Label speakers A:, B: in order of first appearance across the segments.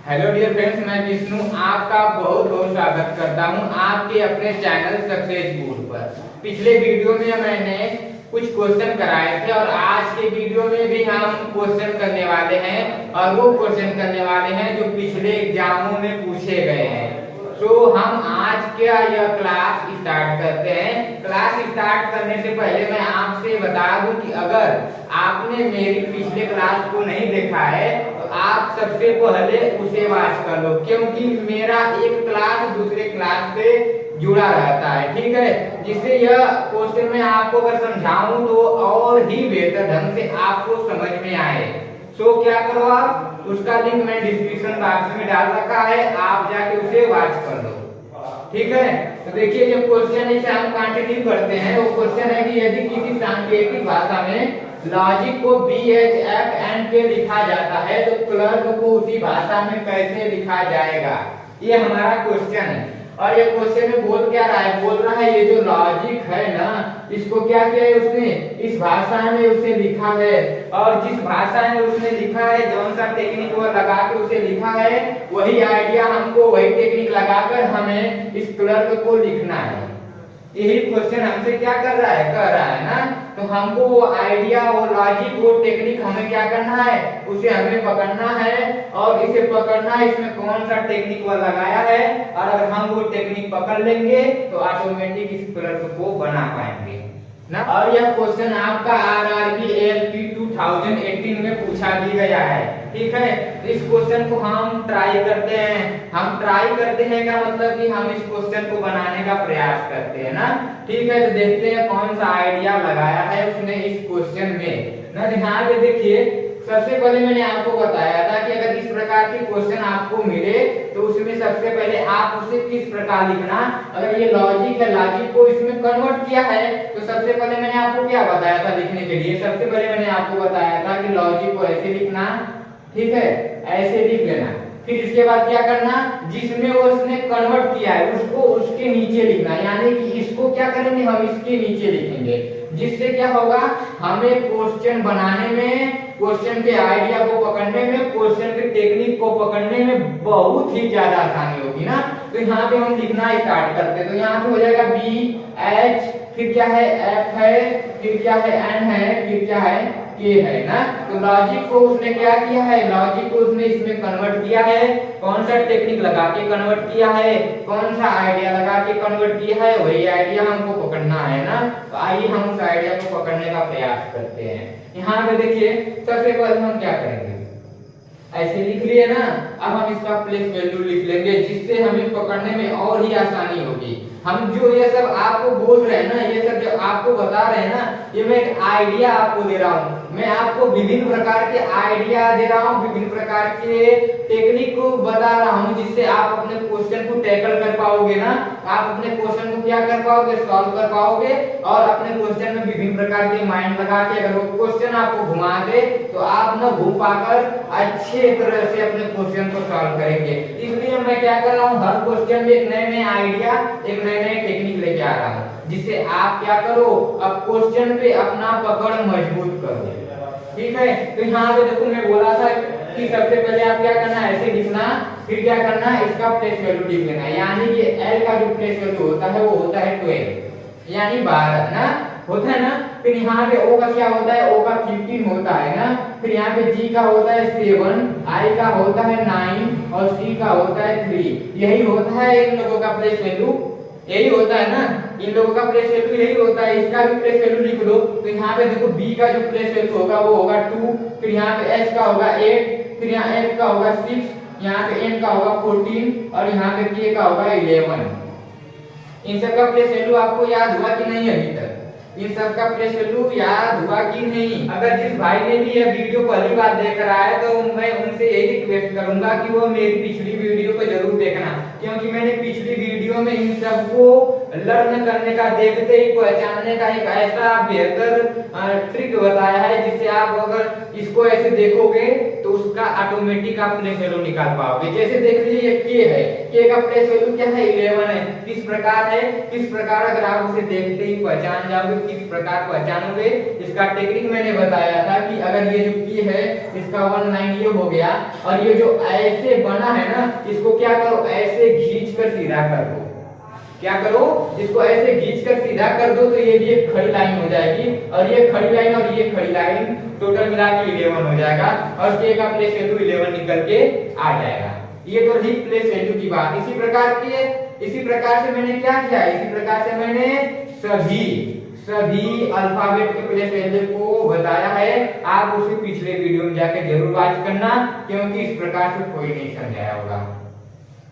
A: Hello dear friends, मैं विष्णु आपका बहुत बहुत स्वागत करता हूं आपके अपने चैनल सक्सेस बोर्ड पर। पिछले वीडियो में मैंने कुछ क्वेश्चन कराए थे और आज के वीडियो में भी हम क्वेश्चन करने वाले हैं और वो क्वेश्चन करने वाले हैं जो पिछले एग्जामों में पूछे गए हैं। तो हम आज का यह क्लास स्टार्ट करते हैं। क्लास स्टार्ट करने से पहले मैं आपसे बता दूं कि अगर आपने मेरी पिछले क्लास को नहीं देखा है तो आप सबसे पहले उसे वॉच कर लो, क्योंकि मेरा एक क्लास दूसरे क्लास से जुड़ा रहता है, ठीक है। जिससे यह क्वेश्चन मैं आपको अगर समझाऊं तो और ही बेहतर ढंग से आपको समझ में आए। तो क्या करो, आप उसका लिंक मैं डिस्क्रिप्शन बॉक्स में डाल रखा है, आप जाके उसे वॉच कर लो, ठीक है। तो देखिए जो क्वेश्चन इसे हम कंटिन्यू करते हैं। वो क्वेश्चन है कि यदि किसी सांकेतिक भाषा में लॉजिक को BHFN के लिखा जाता है तो क्लर्क को उसी भाषा में कैसे लिखा जाएगा, ये हमारा क्वेश्चन है। और ये क्वेश्चन में बोल क्या रहा है, बोल रहा है ये जो लॉजिक है ना, इसको क्या किया है उसने, इस भाषा में उसे लिखा है। और जिस भाषा में उसने लिखा है, कौन सा टेक्निक वो लगा के उसे लिखा है, वही आइडिया हमको वही टेक्निक लगाकर हमें इस क्लर्क को लिखना है। यही क्वेश्चन हमसे क्या कर रहा है, कह रहा है ना। तो हमको वो आइडिया, वो लॉजिक, वो टेक्निक हमें क्या करना है, उसे हमें पकड़ना है। और इसे पकड़ना है, इसमें कौन सा टेक्निक वो लगाया है, और अगर हम वो टेक्निक पकड़ लेंगे तो ऑटोमेटिक इस क्लर्क को बना पाएंगे ना। और यह क्वेश्चन आपका RRB ALP 2018 में पूछा भी गया है, ठीक है। तो इस क्वेश्चन को हम ट्राई करते हैं। हम ट्राई करते हैं का मतलब कि हम इस क्वेश्चन को बनाने का प्रयास करते हैं ना, ठीक है। तो देखते हैं कौन सा आइडिया लगाया है उसने इस क्वेश्चन में ना। ध्यान से देखिए, सबसे पहले मैंने आपको बताया था कि अगर इस प्रकार के क्वेश्चन आपको मिले तो उसमें सबसे पहले आप उसे किस प्रकार लिखना। अगर ये लॉजिक है, लॉजिक को इसमें कन्वर्ट किया है तो सबसे पहले मैंने आपको क्या बताया था लिखने के लिए, सबसे पहले मैंने आपको बताया था कि लॉजिक को ऐसे लिखना, ठीक है, ऐसे लिख लेना। फिर इसके बाद क्या करना, जिसमें वो उसने कन्वर्ट किया है उसको उसके नीचे लिखना, यानी कि इसको क्या करेंगे, हम इसके नीचे लिखेंगे। जिससे क्या होगा, हमें क्वेश्चन बनाने में, क्वेश्चन के आइडिया को पकड़ने में, क्वेश्चन के टेक्निक को पकड़ने में बहुत ही ज्यादा आसानी होगी ना। तो यहाँ पे हम लिखना स्टार्ट करते हैं। तो यहाँ पे हो जाएगा BH, फिर क्या है F है, फिर क्या है N है, फिर क्या है K है ना। तो लॉजिक को उसने क्या किया है, लॉजिक को उसने इसमें कन्वर्ट किया है। कौन सा टेक्निक लगा के कन्वर्ट किया है, कौन सा आइडिया लगा के कन्वर्ट किया है, वही आइडिया हमको पकड़ना है ना। तो आइए हम उस आइडिया को पकड़ने का प्रयास करते हैं। यहाँ पे देखिए, सबसे पहले हम क्या करेंगे, ऐसे लिख लिए ना। अब हम इसका प्लेस वैल्यू लिख लेंगे, जिससे हमें पकड़ने में और ही आसानी होगी। हम जो ये सब आपको बोल रहे हैं ना, ये सब जो आपको बता रहे हैं ना, ये मैं एक आइडिया आपको दे रहा हूँ। मैं आपको विभिन्न प्रकार के आइडिया दे रहा हूँ, विभिन्न प्रकार के टेक्निक को बता रहा हूँ, जिससे आप अपने क्वेश्चन को टैकल कर पाओगे ना। आप अपने क्वेश्चन को क्या कर पाओगे, सॉल्व कर पाओगे। और अपने क्वेश्चन में विभिन्न प्रकार के माइंड लगा के अगर वो क्वेश्चन आपको घुमा दे तो आप न घूम पाकर अच्छे तरह से अपने क्वेश्चन को सॉल्व करेंगे। इसलिए मैं क्या कर रहा हूँ, हर क्वेश्चन में एक नए नए आइडिया, एक नए नए टेक्निक लेके आ रहा हूँ, जिससे आप क्या करो, अब क्वेश्चन पे अपना पकड़ मजबूत करो, ठीक है। तो यहाँ पे देखो, मैं बोला था कि सबसे पहले आप क्या करना है, ऐसे लिखना, फिर क्या करना है, इसका प्लेस वैल्यू लिख लेना। यानी कि L का जो प्लेस वैल्यू होता है वो होता है 12, यानी 12 ना, होता है ना। फिर यहाँ पे O का क्या होता है, O का 15 होता है ना। फिर यहाँ पे G का होता है 7, I का होता है 9 और C का होता है 3। यही होता है इन लोगों का प्लेस वैल्यू, यही होता है ना, इन लोगों का प्लेस वैल्यू यही होता है। इसका भी प्लेस वैल्यू लिख लो। तो यहाँ पे देखो B का जो प्लेस वैल्यू होगा वो होगा 2, फिर यहाँ पे H का होगा 8, फिर यहाँ F का होगा 6, यहाँ पे N का होगा 14 और यहाँ पे K का होगा 11। इन सब का प्लेस वैल्यू आपको याद हुआ कि नहीं अभी तक? इन सब का प्लेस वैल्यू याद हुआ कि नहीं? अगर जिस भाई ने भी यह वीडियो पहली बार देख रहा है तो मैं उनसे यही रिक्वेस्ट करूंगा कि वो मेरी पिछली वीडियो को जरूर देखना, क्योंकि मैंने पिछली वीडियो में इन सब को लर्न करने का, देखते ही पहचानने का एक ऐसा बेहतर ट्रिक बताया है जिससे आप अगर इसको ऐसे देखोगे तो उसका ऑटोमेटिक आप प्लेस वैल्यू निकाल पाओगे। जैसे देख लीजिए ये के है, के का प्लेस वैल्यू क्या है 11 है। किस प्रकार है, किस प्रकार अगर आप उसे देखते ही पहचान जाओगे, किस प्रकार पहचानोगे, इसका टेक्निक मैंने बताया था कि अगर ये जो के है इसका 1 लाइन ये हो गया और ये जो ऐसे बना है ना इसको क्या करो ऐसे खींच कर सीधा कर दो। क्या करो, इसको ऐसे खींच कर सीधा कर दो तो ये भी एक खड़ी लाइन हो जाएगी और ये खड़ी लाइन और ये खड़ी लाइन टोटल मिला के 11 हो जाएगा और के का प्लेस वैल्यू 11 निकल के आ जाएगा। ये तो रही प्लेस वैल्यू की बात। इसी प्रकार से मैंने क्या किया, इसी प्रकार से मैंने सभी अल्फाबेट के प्लेस वैल्यू को बताया है। आप उसे पिछले वीडियो में जाकर जरूर वॉच करना क्योंकि इस प्रकार से कोई नहीं समझाया होगा।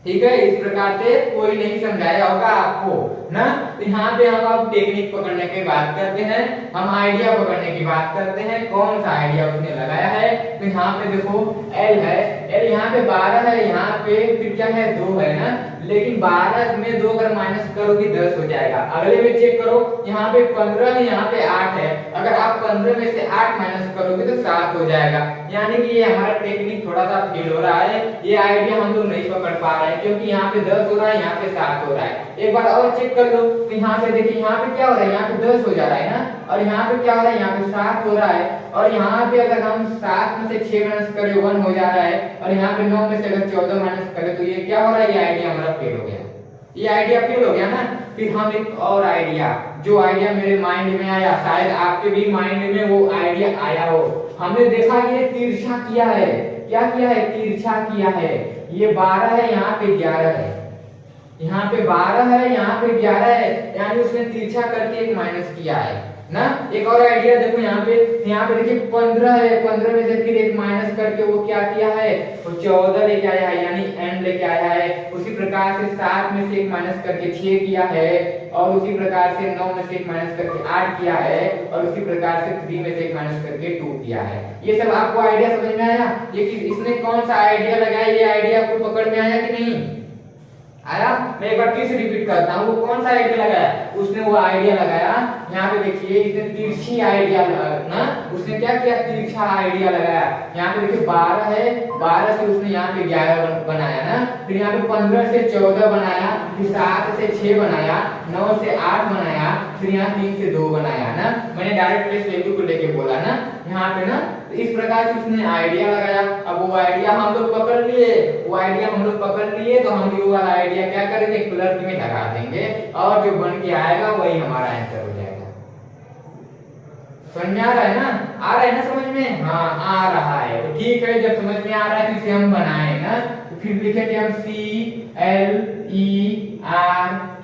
A: ठीक है, इस प्रकार से कोई नहीं समझाया होगा आपको ना। तो यहाँ पे हम अब टेक्निक पकड़ने की बात करते हैं, हम आइडिया पकड़ने की बात करते हैं। कौन सा आइडिया उसने लगाया है, तो यहाँ पे देखो एल है, एल यहाँ पे 12 है, यहाँ पे फिर क्या है 2 है ना, लेकिन 12 में 2 अगर माइनस करोगे 10 हो जाएगा। अगले में चेक करो, यहाँ पे 15 है, यहाँ पे 8 है, अगर आप 15 में से 8 माइनस करोगे तो 7 हो जाएगा। यानी कि ये हमारा टेक्निक थोड़ा सा फेल हो रहा है, ये आइडिया हम लोग नहीं पकड़ पा रहे हैं क्योंकि यहाँ पे 10 हो रहा है, यहाँ पे 7 हो रहा है। एक बार और चेक कर लो, तो यहाँ पे देखिए यहाँ पे क्या हो रहा है, यहाँ पे 10 हो जा रहा है ना, और यहाँ पे क्या हो रहा है, यहाँ पे 7 हो रहा है, और यहाँ पे अगर हम 7 में से 6 माइनस करें 1 हो जा रहा है, और यहाँ पे 9 में से अगर 14 माइनस करें तो ये क्या हो रहा है, ये आइडिया हमारा फेल हो गया। ये आइडिया फेल हो गया ना। फिर हम एक और आइडिया, जो आइडिया मेरे माइंड में आया, शायद आपके भी माइंड में वो आइडिया आया हो। हमने देखा ये तिरछा किया है, क्या किया है, तिरछा किया है। ये 12 है, यहाँ पे 11 है, यहाँ पे 12 है, यहाँ पे 11 है, यानी उसने तिरछा करके एक माइनस किया है ना। एक और आइडिया देखो, यहाँ पे देखिए 15 है, 15 में से फिर एक माइनस करके वो क्या किया है, वो 14 लेके आया है, यानी n लेके आया है। उसी प्रकार से 7 में से एक माइनस करके 6 किया है, और उसी प्रकार से 9 में से एक माइनस करके 8 किया है, और उसी प्रकार से 3 में से एक माइनस करके 2 किया है। ये सब आपको आइडिया समझ में आया? ये इसने कौन सा आइडिया लगाया, ये आइडिया आपको पकड़ में आया कि नहीं आया? मैं एक बार फिर से रिपीट करता हूँ, वो कौन सा आइडिया लगाया, उसने वो आइडिया लगाया, यहाँ पे देखिए इसने तिरछी आइडिया ना, उसने क्या किया, तिरछा आइडिया लगाया। यहाँ पे देखिए 12 है, 12 से उसने यहाँ पे 11 बनाया ना, फिर यहाँ पे 15 से 14 बनाया, फिर 7 से 6 बनाया, 9 से 8 बनाया, फिर यहाँ 3 से 2 बनाया ना। मैंने डायरेक्ट प्लेस वैल्यू को लेके बोला ना यहाँ पे ना। तो इस प्रकार से उसने आइडिया लगाया। अब वो आइडिया हम लोग पकड़ लिए, वो आइडिया हम लोग पकड़ लिए, तो हम वो वाला आइडिया क्या करेंगे, क्लर्क में लगा देंगे और जो बन के आएगा वही हमारा आंसर हो जाएगा। समझ में आ रहा है ना? आ रहा है ना समझ में? हाँ आ रहा है, तो ठीक है। जब समझ में आ रहा है तो इसे हम बनाए ना, तो फिर लिखेंगे हम CLERK,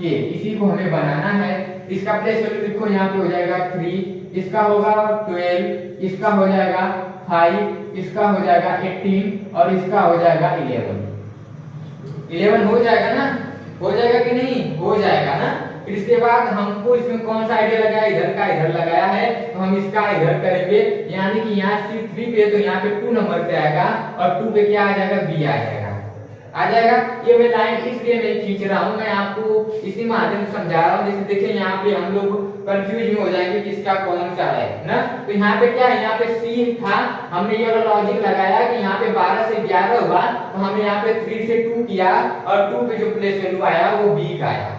A: इसी को हमें बनाना है। इसका प्लेस वैल्यू लिखो, यहाँ पे हो जाएगा 3, इसका होगा 12, इसका हो जाएगा 5, इसका हो जाएगा 18 और इसका हो जाएगा 11 हो जाएगा ना, हो जाएगा कि नहीं, हो जाएगा ना। फिर इसके बाद हमको इसमें कौन सा आइडिया लगाया, इधर का इधर लगाया है, तो हम इसका इधर करेंगे, यानी कि यहाँ C3 पे तो यहाँ पे 2 नंबर पे आएगा और 2 पे क्या आ जाएगा, B आ जाएगा, आ जाएगा। ये मैं लाइन इसलिए नहीं खींच रहा हूँ, मैं आपको इसी माध्यम से समझा रहा हूँ। जैसे देखिए यहाँ पे हम लोग कंफ्यूज में हो जाएंगे किसका कौन सा है ना। तो यहाँ पे क्या है, यहाँ पे C था, हमने ये वाला लॉजिक लगाया कि यहाँ पे 12 से 11 हुआ, तो हमने यहाँ पे 3 से 2 किया और 2 पे जो प्लेस वैल्यू आया वो B का आया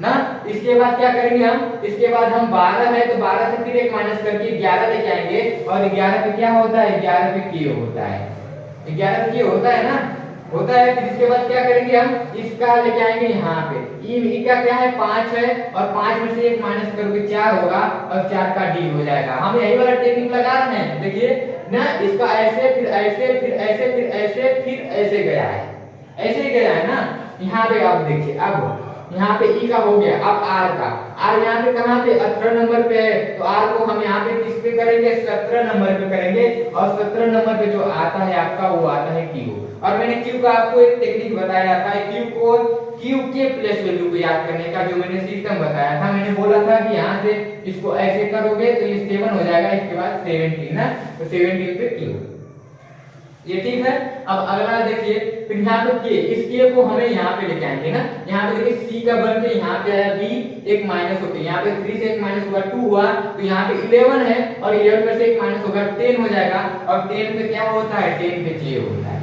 A: ना। इसके बाद क्या करेंगे हम, इसके बाद हम 12 है तो 12 से फिर एक माइनस करके 11 लेके आएंगे, और 11 पे क्या होता है, 11 पे K होता है, 11 पे K होता है ना, होता है। फिर इसके बाद क्या करेंगे, हम इसका लेके आएंगे यहाँ पे, ई का क्या है 5 है, और 5 में से एक माइनस करोगे 4 होगा, और 4 का D हो जाएगा। हम यही वाला टेक्निक लगा रहे हैं, देखिए ना, इसका ऐसे फिर ऐसे फिर ऐसे फिर ऐसे फिर ऐसे गया है, ऐसे ही गया है ना। यहाँ पे आप देखिए, अब यहाँ पे E का हो गया, अब R का, R यहाँ पे कहाँ पे 18 नंबर पे है, तो R को हम यहाँ पे किस पे करेंगे, 17 नंबर पे करेंगे, और 17 नंबर पे जो आता है आपका वो आता है Q। और मैंने Q का आपको एक टेक्निक बताया था, Q के प्लेस वैल्यू को याद करने का जो मैंने सिस्टम बताया था। मैंने बोला था कि यहाँ से इसको ऐसे करोगे तो ये 7 हो जाएगा, इसके बाद 17 ना, तो 17 पे Q। ये ठीक है। अब अगला देखिए, फिर यहाँ पे के, इस के को हमें यहाँ पे लेके आएंगे ना। यहाँ पे देखिए सी का बन के यहाँ पे आया बी, एक माइनस होके यहाँ पे 3 से एक माइनस होगा 2 हुआ, तो यहाँ पे 11 है और 11 में से एक माइनस होगा 10 हो जाएगा। और 10 पे क्या होता है, 10 पे जे होता है,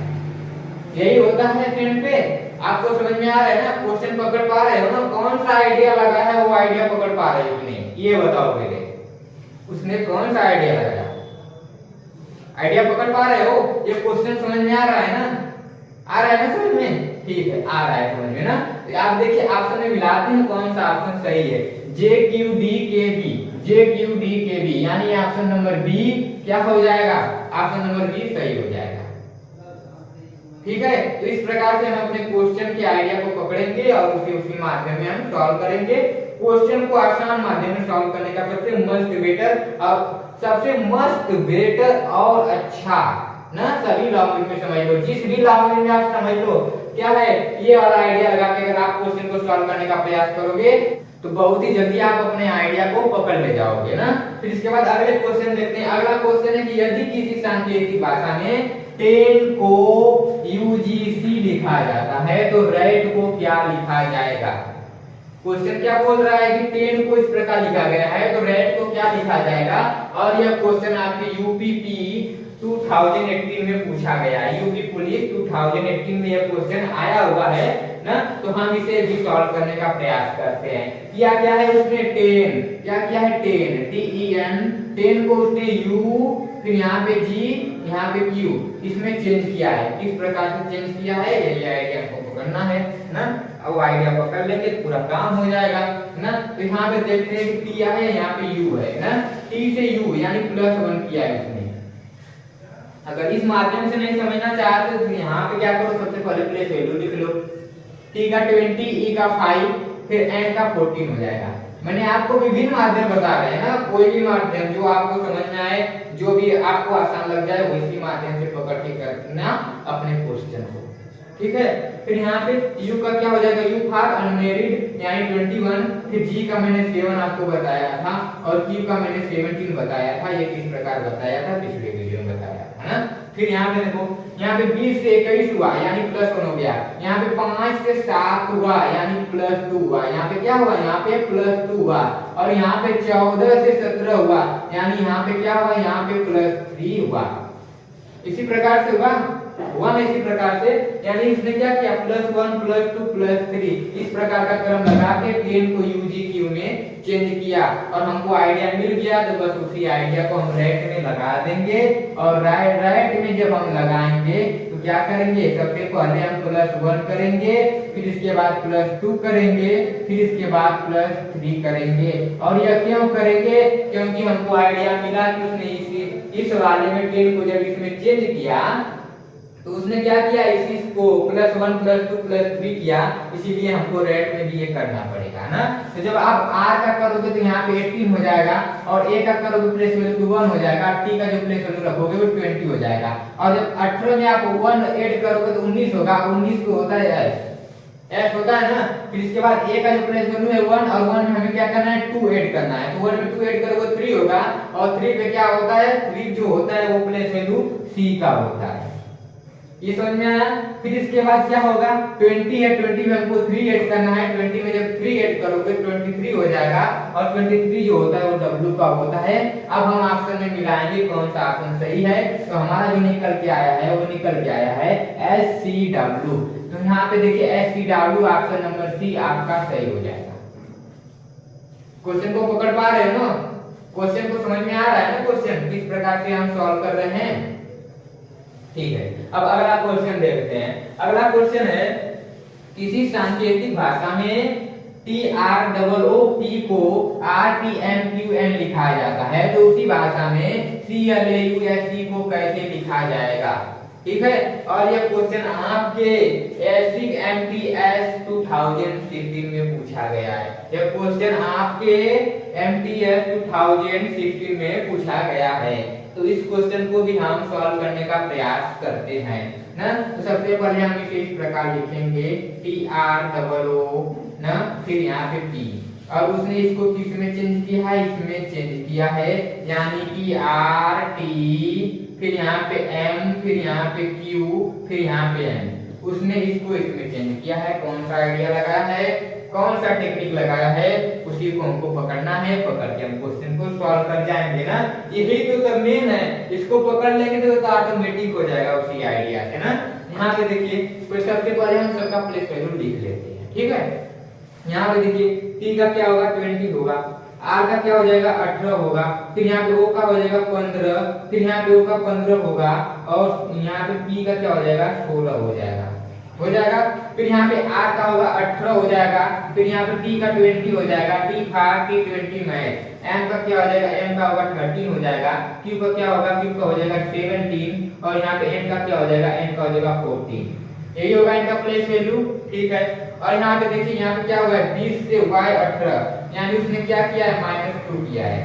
A: यही होता है 10 पे। आपको समझ में आ रहा है ना, क्वेश्चन पकड़ पा रहे हो ना, कौन सा आइडिया लगा है वो आइडिया पकड़ पा रहे हो कि नहीं, ये बताओ पहले, उसने कौन सा आइडिया लगाया, आइडिया पकड़ पा रहे हो, ये क्वेश्चन समझ में आ रहा है ना, आ रहा है ना समझ में, ठीक है आ रहा है समझ में ना। तो आप देखिए ऑप्शन में मिलाते हैं कौन सा ऑप्शन सही है, जे क्यू डी के बी, जे क्यू डी के बी, यानी ऑप्शन नंबर बी क्या हो जाएगा, ऑप्शन नंबर बी सही हो जाएगा, ठीक है। तो इस प्रकार से हम अपने क्वेश्चन के आइडिया को पकड़ेंगे और उसी माध्यम में हम सॉल्व करेंगे। क्वेश्चन को आसान माध्यम में सॉल्व करने का सबसे मस्त बेटर और अच्छा ना, सभी लैंग्वेज में समझ लो, जिस भी लैंग्वेज में आप समझ लो क्या है, ये वाला आइडिया लगा के अगर आप क्वेश्चन को सॉल्व करने का प्रयास करोगे तो बहुत ही जल्दी आप अपने आइडिया को पकड़ ले जाओगे ना। फिर इसके बाद अगले क्वेश्चन देखते हैं। अगला क्वेश्चन है कि यदि किसी सांकेतिक भाषा में 10 को यूजीसी लिखा जाता है तो रेट को क्या लिखा जाएगा। क्वेश्चन क्या बोल रहा है कि 10 को इस प्रकार लिखा गया है तो रेट को क्या लिखा जाएगा। और यह क्वेश्चन आपके यूपीपी 2018 में पूछा गया है, यूपी पुलिस 2018 में यह क्वेश्चन आया हुआ है ना। तो हम इसे भी सॉल्व करने का प्रयास करते हैं। क्या क्या है उसने 10, क्या क्या है 10, TEN, 10 को उसने U, फिर यहाँ पे G, यहाँ पे Q, इसमें चेंज किया है। किस प्रकार से चेंज किया है ये आइडिया को पकड़ना है ना। अब आइडिया पकड़ लेंगे तो पूरा काम हो जाएगा ना। तो यहाँ पे देखते हैं कि T है, यहाँ पे U है ना, T से U यानी +1 किया है उसने। अगर इस माध्यम से नहीं समझना चाहते तो यहाँ पे क्या करो, सबसे पहले प्लेस वैल्यू लिख लो। T का 20, E का 5, फिर N का 14 हो जाएगा। मैंने आपको विभिन्न माध्यम बता रहे हैं ना, कोई भी माध्यम जो आपको समझ में आए, जो भी आपको आसान लग जाए वैसी माध्यम से पकड़ के करना अपने क्वेश्चन को, ठीक है। फिर यहाँ पे U का क्या हो जाएगा, U फॉर अनमेरिड यानी 21, फिर G का मैंने 7 आपको बताया था और Q का मैंने 17 बताया था। ये किस प्रकार बताया था, पिछले वीडियो में बताया था ना। फिर यहाँ पे देखो, यहाँ पे 20 से 21 हुआ यानी +1 हो गया। यहाँ पे 5 से 7 हुआ यानी +2 हुआ। यहाँ पे क्या हुआ, यहाँ पे +2 हुआ। और यहाँ पे 14 से 17 हुआ यानी यहाँ पे क्या हुआ, यहाँ पे +3 हुआ। इसी प्रकार से हुआ इसी प्रकार से, यानी इसने क्या किया, +1 +2 +3 इस प्रकार का क्रम लगा के 10 को UGQ में चेंज किया और हमको आइडिया मिल गया। तो बस उसी आइडिया को हम राइट में लगा देंगे और राइट में जब हम लगाएंगे तो क्या करेंगे, सबसे पहले हम +1 करेंगे, फिर इसके बाद +2 करेंगे, फिर इसके बाद +3 करेंगे। और यह क्यों करेंगे, क्योंकि हमको आइडिया मिला कि उसने इस वाले में 10 को जब इसमें चेंज किया तो उसने क्या किया, इसी को +1 +2 +3 किया, इसीलिए हमको रेट में भी ये करना पड़ेगा ना। तो जब आप R का करोगे तो यहाँ पे 18 हो जाएगा और A का करोगे प्लेस वैल्यू 1 हो जाएगा, T का जो प्लेस वैल्यू रखोगे वो 20 हो जाएगा। और जब 18 में आप 1 ऐड करोगे तो 19 होगा, 19 को होता है S होता है ना। फिर इसके बाद A का जो प्लेस वैल्यू है 1 और 1 में हमें क्या करना है, 2 ऐड करना है। तो 1 में 2 ऐड करोगे 3 होगा और 3 पे क्या होता है, 3 जो होता है वो प्लेस वैल्यू C का होता है। ये समझ में आया। फिर इसके बाद क्या होगा, 20 है, 20 में हमको 3 ऐड करना है। 20 में जब 3 ऐड करोगे 23 हो जाएगा और 23 जो होता है वो W का होता है। अब हम ऑप्शन में मिलाएंगे कौन सा ऑप्शन सही है। तो हमारा जो निकल के आया है वो निकल के आया है SCW। तो यहाँ पे देखिए SCW ऑप्शन नंबर C आपका सही हो जाएगा। क्वेश्चन को पकड़ पा रहे हो ना, क्वेश्चन को समझ में आ रहा है ना, क्वेश्चन किस प्रकार से हम सॉल्व कर रहे हैं, ठीक है। अब अगला क्वेश्चन देखते हैं। अगला क्वेश्चन है, किसी सांकेतिक भाषा में TROOT को RTMQN लिखा जाता है तो उसी भाषा में CLAUSE को कैसे लिखा जाएगा, ठीक है। और यह क्वेश्चन आपके एसिक MTS 2016 में पूछा गया है। यह क्वेश्चन आपके MTS 2016 में पूछा गया है। तो इस क्वेश्चन को भी हम सॉल्व करने का प्रयास करते हैं ना। तो सबसे पहले हम इसे इस प्रकार लिखेंगे TROO ना, फिर यहाँ पे T, और उसने इसको किस में चेंज किया है, इसमें चेंज किया है, यानी कि RT फिर यहाँ पे m, फिर यहाँ पे q, फिर यहाँ पे n। उसने इसको इसमें चेंज किया है। कौन सा आइडिया लगाया है, कौन सा टेक्निक लगाया है, उसी को हमको पकड़ना है। पकड़ के हम क्वेश्चन को सॉल्व कर जाएंगे ना। यही तो सब मेन है, इसको पकड़ लेंगे तो ऑटोमेटिक हो जाएगा उसी आइडिया से ना। यहाँ पे देखिए, तो सबसे पहले हम सबका प्लेस वैल्यू लिख लेते हैं, ठीक है। यहाँ पे देखिए t का क्या होगा 20 होगा, r का क्या हो जाएगा 18 होगा, फिर यहाँ पे o का हो जाएगा 15, फिर यहाँ पे o का 15 होगा, और यहाँ पे p का क्या हो जाएगा 16 हो जाएगा, हो जाएगा। फिर यहाँ पे r का होगा 18 हो जाएगा, फिर यहाँ पे t का 20 हो जाएगा, t 20 मैथ। m का क्या हो जाएगा, m का होगा 13 हो जाएगा, q का क्या होगा, q का हो जाएगा 17, और यहाँ पे n का क्या हो जाएगा, n का हो जाएगा 14। यही होगा इनका प्लेस वैल्यू, ठीक है। और यहाँ पे देखिए, यहाँ पे क्या होगा 20 से y 18, यानी उसने क्या किया है -2 किया है।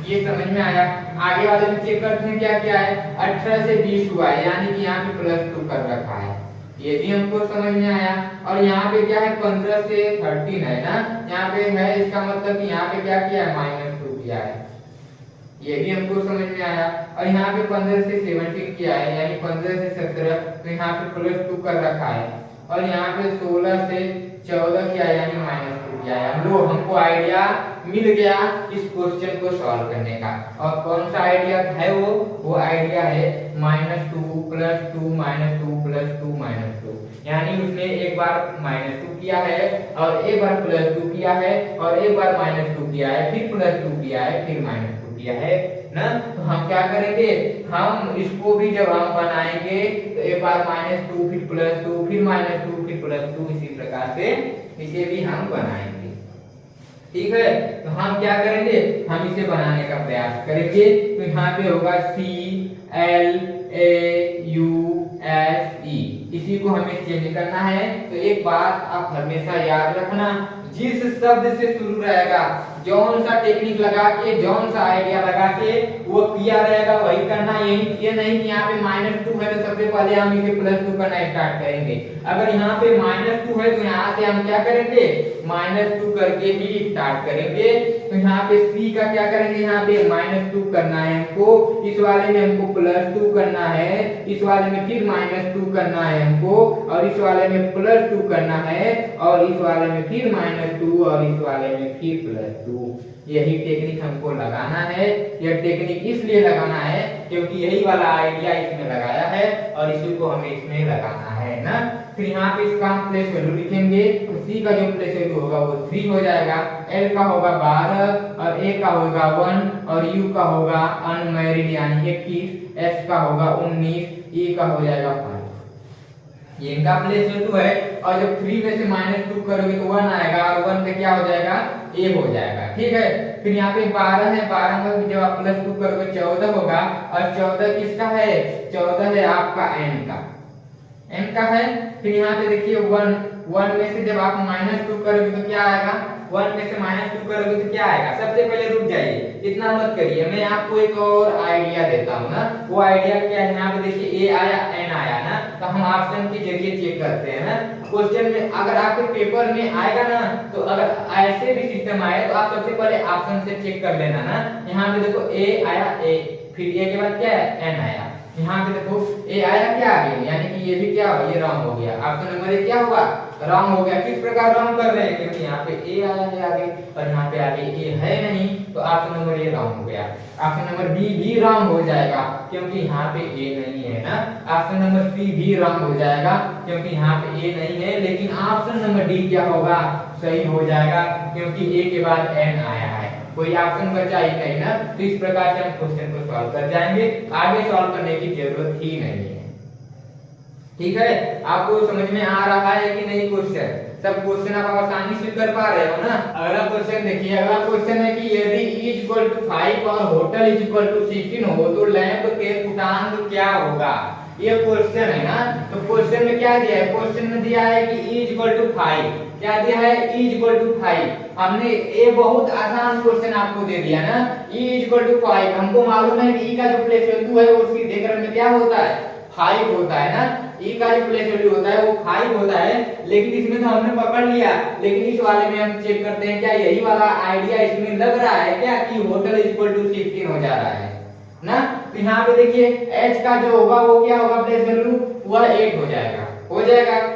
A: ये समझ में आया। आगे वाले में चेक करते हैं क्या क्या है, 18 से 20 हुआ है, यानी कि यहाँ पे +2 कर रखा है, ये भी हमको समझ में आया। और यहाँ पे क्या है 15 से 13 है ना, यहाँ पे है, इसका मतलब कि यहाँ पे क्या किया है -2 किया है, ये भी हमको समझ में आया। और यहाँ पे 15 से 17 किया है, यानी 15 से 17, तो यहाँ पे +2 कर रखा है। और यहाँ पे 16 से 14 किया है, यानी -2 किया है। हम लोग हमको आइडिया मिल गया इस क्वेश्चन को सॉल्व करने का। और कौन सा आइडिया है वो आइडिया है -2 + 2 -2 + 2 -2, यानी उसने एक बार -2 किया है, और एक बार +2 किया है, और एक बार -2 किया है, फिर +2 किया है, फिर -2 किया है ना। तो हम क्या करेंगे, हम इसको भी जब हम बनाएंगे तो एक बार -2, फिर +2, फिर -2, फिर +2, इसी प्रकार से इसे भी हम बनाएंगे, ठीक है। तो हम क्या करेंगे, हम इसे बनाने का प्रयास करेंगे। तो यहाँ पे होगा CLAUSE, इसी को हमें चेंज करना है। तो एक बात आप हमेशा याद रखना, जिस शब्द से शुरू रहेगा, जौन सा टेक्निक लगा के, जौन सा आइडिया लगा के वो किया रहेगा वही करना। यही ये नहीं कि यहाँ पे -2 है तो सबसे पहले हम इसे +2 करना स्टार्ट करेंगे। अगर यहाँ पे -2 है तो यहाँ से हम क्या करेंगे, -2 करके ही स्टार्ट करेंगे। तो यहाँ पे C का क्या करेंगे, यहाँ पे -2 करना है हमको, इस वाले में हमको +2 करना है, इस वाले में फिर -2 करना है हमको, और इस वाले में +2 करना है, और इस वाले में फिर -2, और इस वाले में फिर +2। यही टेक्निक हमको लगाना है। यह टेक्निक इसलिए लगाना है क्योंकि यही वाला आइडिया इसमें लगाया है, और इसी को हमें इसमें लगाना है ना। फिर यहाँ पे इसका हम प्लेस वैल्यू लिखेंगे। तो C का जो प्लेस वैल्यू होगा वो 3 हो जाएगा, L का होगा 12, और A का होगा 1, और U का होगा अनमैरिड यानी 21, S का होगा 19, E का हो जाएगा 5। ये इनका प्लेस वैल्यू है। और जब 3 में से -2 करोगे तो 1 आएगा, और 1 पे क्या हो जाएगा, A हो जाएगा, ठीक है। फिर यहाँ पे 12 है, 12 में जब आप +2 करोगे 14 होगा, और 14 किसका है, 14 है आपका n का है। फिर यहाँ पे देखिए 1 में से जब आप -2 करोगे तो क्या आएगा, 1 में से -2 करोगे तो क्या आएगा। सबसे पहले रुक जाइए, इतना मत करिए, मैं आपको एक और आइडिया देता हूँ ना। वो आइडिया क्या है, यहाँ पे देखिए A आया n आया ना, तो हम ऑप्शन के जरिए चेक करते हैं ना। क्वेश्चन में अगर आपके पेपर में आएगा ना, तो अगर ऐसे भी सिस्टम आए तो आप सबसे पहले ऑप्शन से चेक कर लेना ना। यहाँ पे देखो A आया A, फिर A के बाद क्या है n आया, यहाँ पे देखो A आया क्या आगे, यानी कि ये भी क्या हो, ये रॉन्ग हो गया। ऑप्शन नंबर A क्या हुआ, रॉन्ग हो गया। किस प्रकार रॉन्ग कर रहे हैं, क्योंकि यहाँ पे A आया है आगे, और यहाँ पे आगे A है नहीं, तो ऑप्शन नंबर A रॉन्ग हो गया। ऑप्शन नंबर B भी रॉन्ग हो जाएगा, क्योंकि यहाँ पे A नहीं है ना। ऑप्शन नंबर C भी रॉन्ग हो जाएगा, क्योंकि यहाँ पे A नहीं है। लेकिन ऑप्शन नंबर D क्या होगा, सही हो जाएगा, क्योंकि A के बाद n आया है, कोई ऑप्शन बचा ही नहीं ना। तो इस प्रकार से हम क्वेश्चन को सॉल्व कर जाएंगे, आगे सॉल्व करने की जरूरत ही नहीं है, ठीक है। आपको समझ में आ रहा है कि नहीं क्वेश्चन, सब क्वेश्चन आप आसानी से कर पा रहे हो ना। अगला क्वेश्चन देखिए, अगला क्वेश्चन है कि यदि E 5 और होटल 16 हो तो लैंप के फुटांक क्या होगा। ये क्वेश्चन है ना। तो क्वेश्चन में क्या दिया है, क्वेश्चन में दिया है कि E 5, क्या दिया है, E 5। हमने ये बहुत आसान क्वेश्चन आपको दे दिया ना। E 5 हमको मालूम है कि E का जो प्लेस वैल्यू है वो सीधे क्रम में क्या होता है, 5 होता है ना। E का जो प्लेस वैल्यू होता है वो 5 होता है, लेकिन इसमें तो हमने पकड़ लिया। लेकिन इस वाले में हम चेक करते हैं क्या यही वाला आइडिया इसमें लग रहा है क्या, कि होटल 16 हो जा रहा है ना। तो यहाँ पे देखिए h का जो होगा वो क्या होगा प्लेस वैल्यू, वह 8 हो जाएगा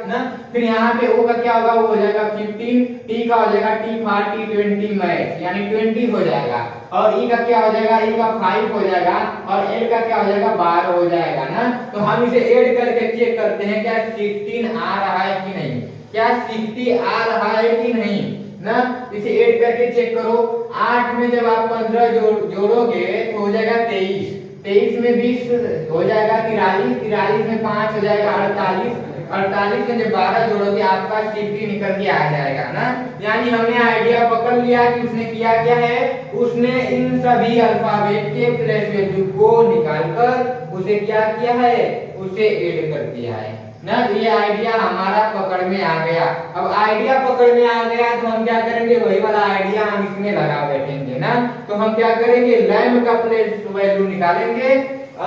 A: ना। फिर यहाँ पे o का क्या होगा, वो हो जाएगा 15, t का हो जाएगा t फार t20 मैच यानी 20 हो जाएगा, और e का क्या हो जाएगा, e का 5 हो जाएगा, और l का क्या हो जाएगा 12 हो जाएगा ना। तो हम इसे ऐड करके चेक करते हैं क्या 16 आ रहा है कि नहीं, क्या 60 आ रहा है कि नहीं ना। इसे ऐड करके चेक करो, 8 में जब आप 15 जोड़ोगे तो हो जाएगा 23, 23 में 20 हो जाएगा 43, 43 में 5 हो जाएगा 48, 48 में जब 12 जोड़ोगे आपका 60 निकल के आ जाएगा ना। यानी हमने आइडिया पकड़ लिया कि उसने किया क्या है, उसने इन सभी अल्फाबेट के प्लेस वैल्यू को निकालकर उसे क्या किया है, उसे ऐड कर दिया है ना। ये आइडिया हमारा पकड़ में आ गया। अब आइडिया पकड़ में आ गया तो हम क्या करेंगे, वही वाला आइडिया हम इसमें लगा बैठेंगे ना। तो हम क्या करेंगे, लैम्ब का प्लेस वैल्यू निकालेंगे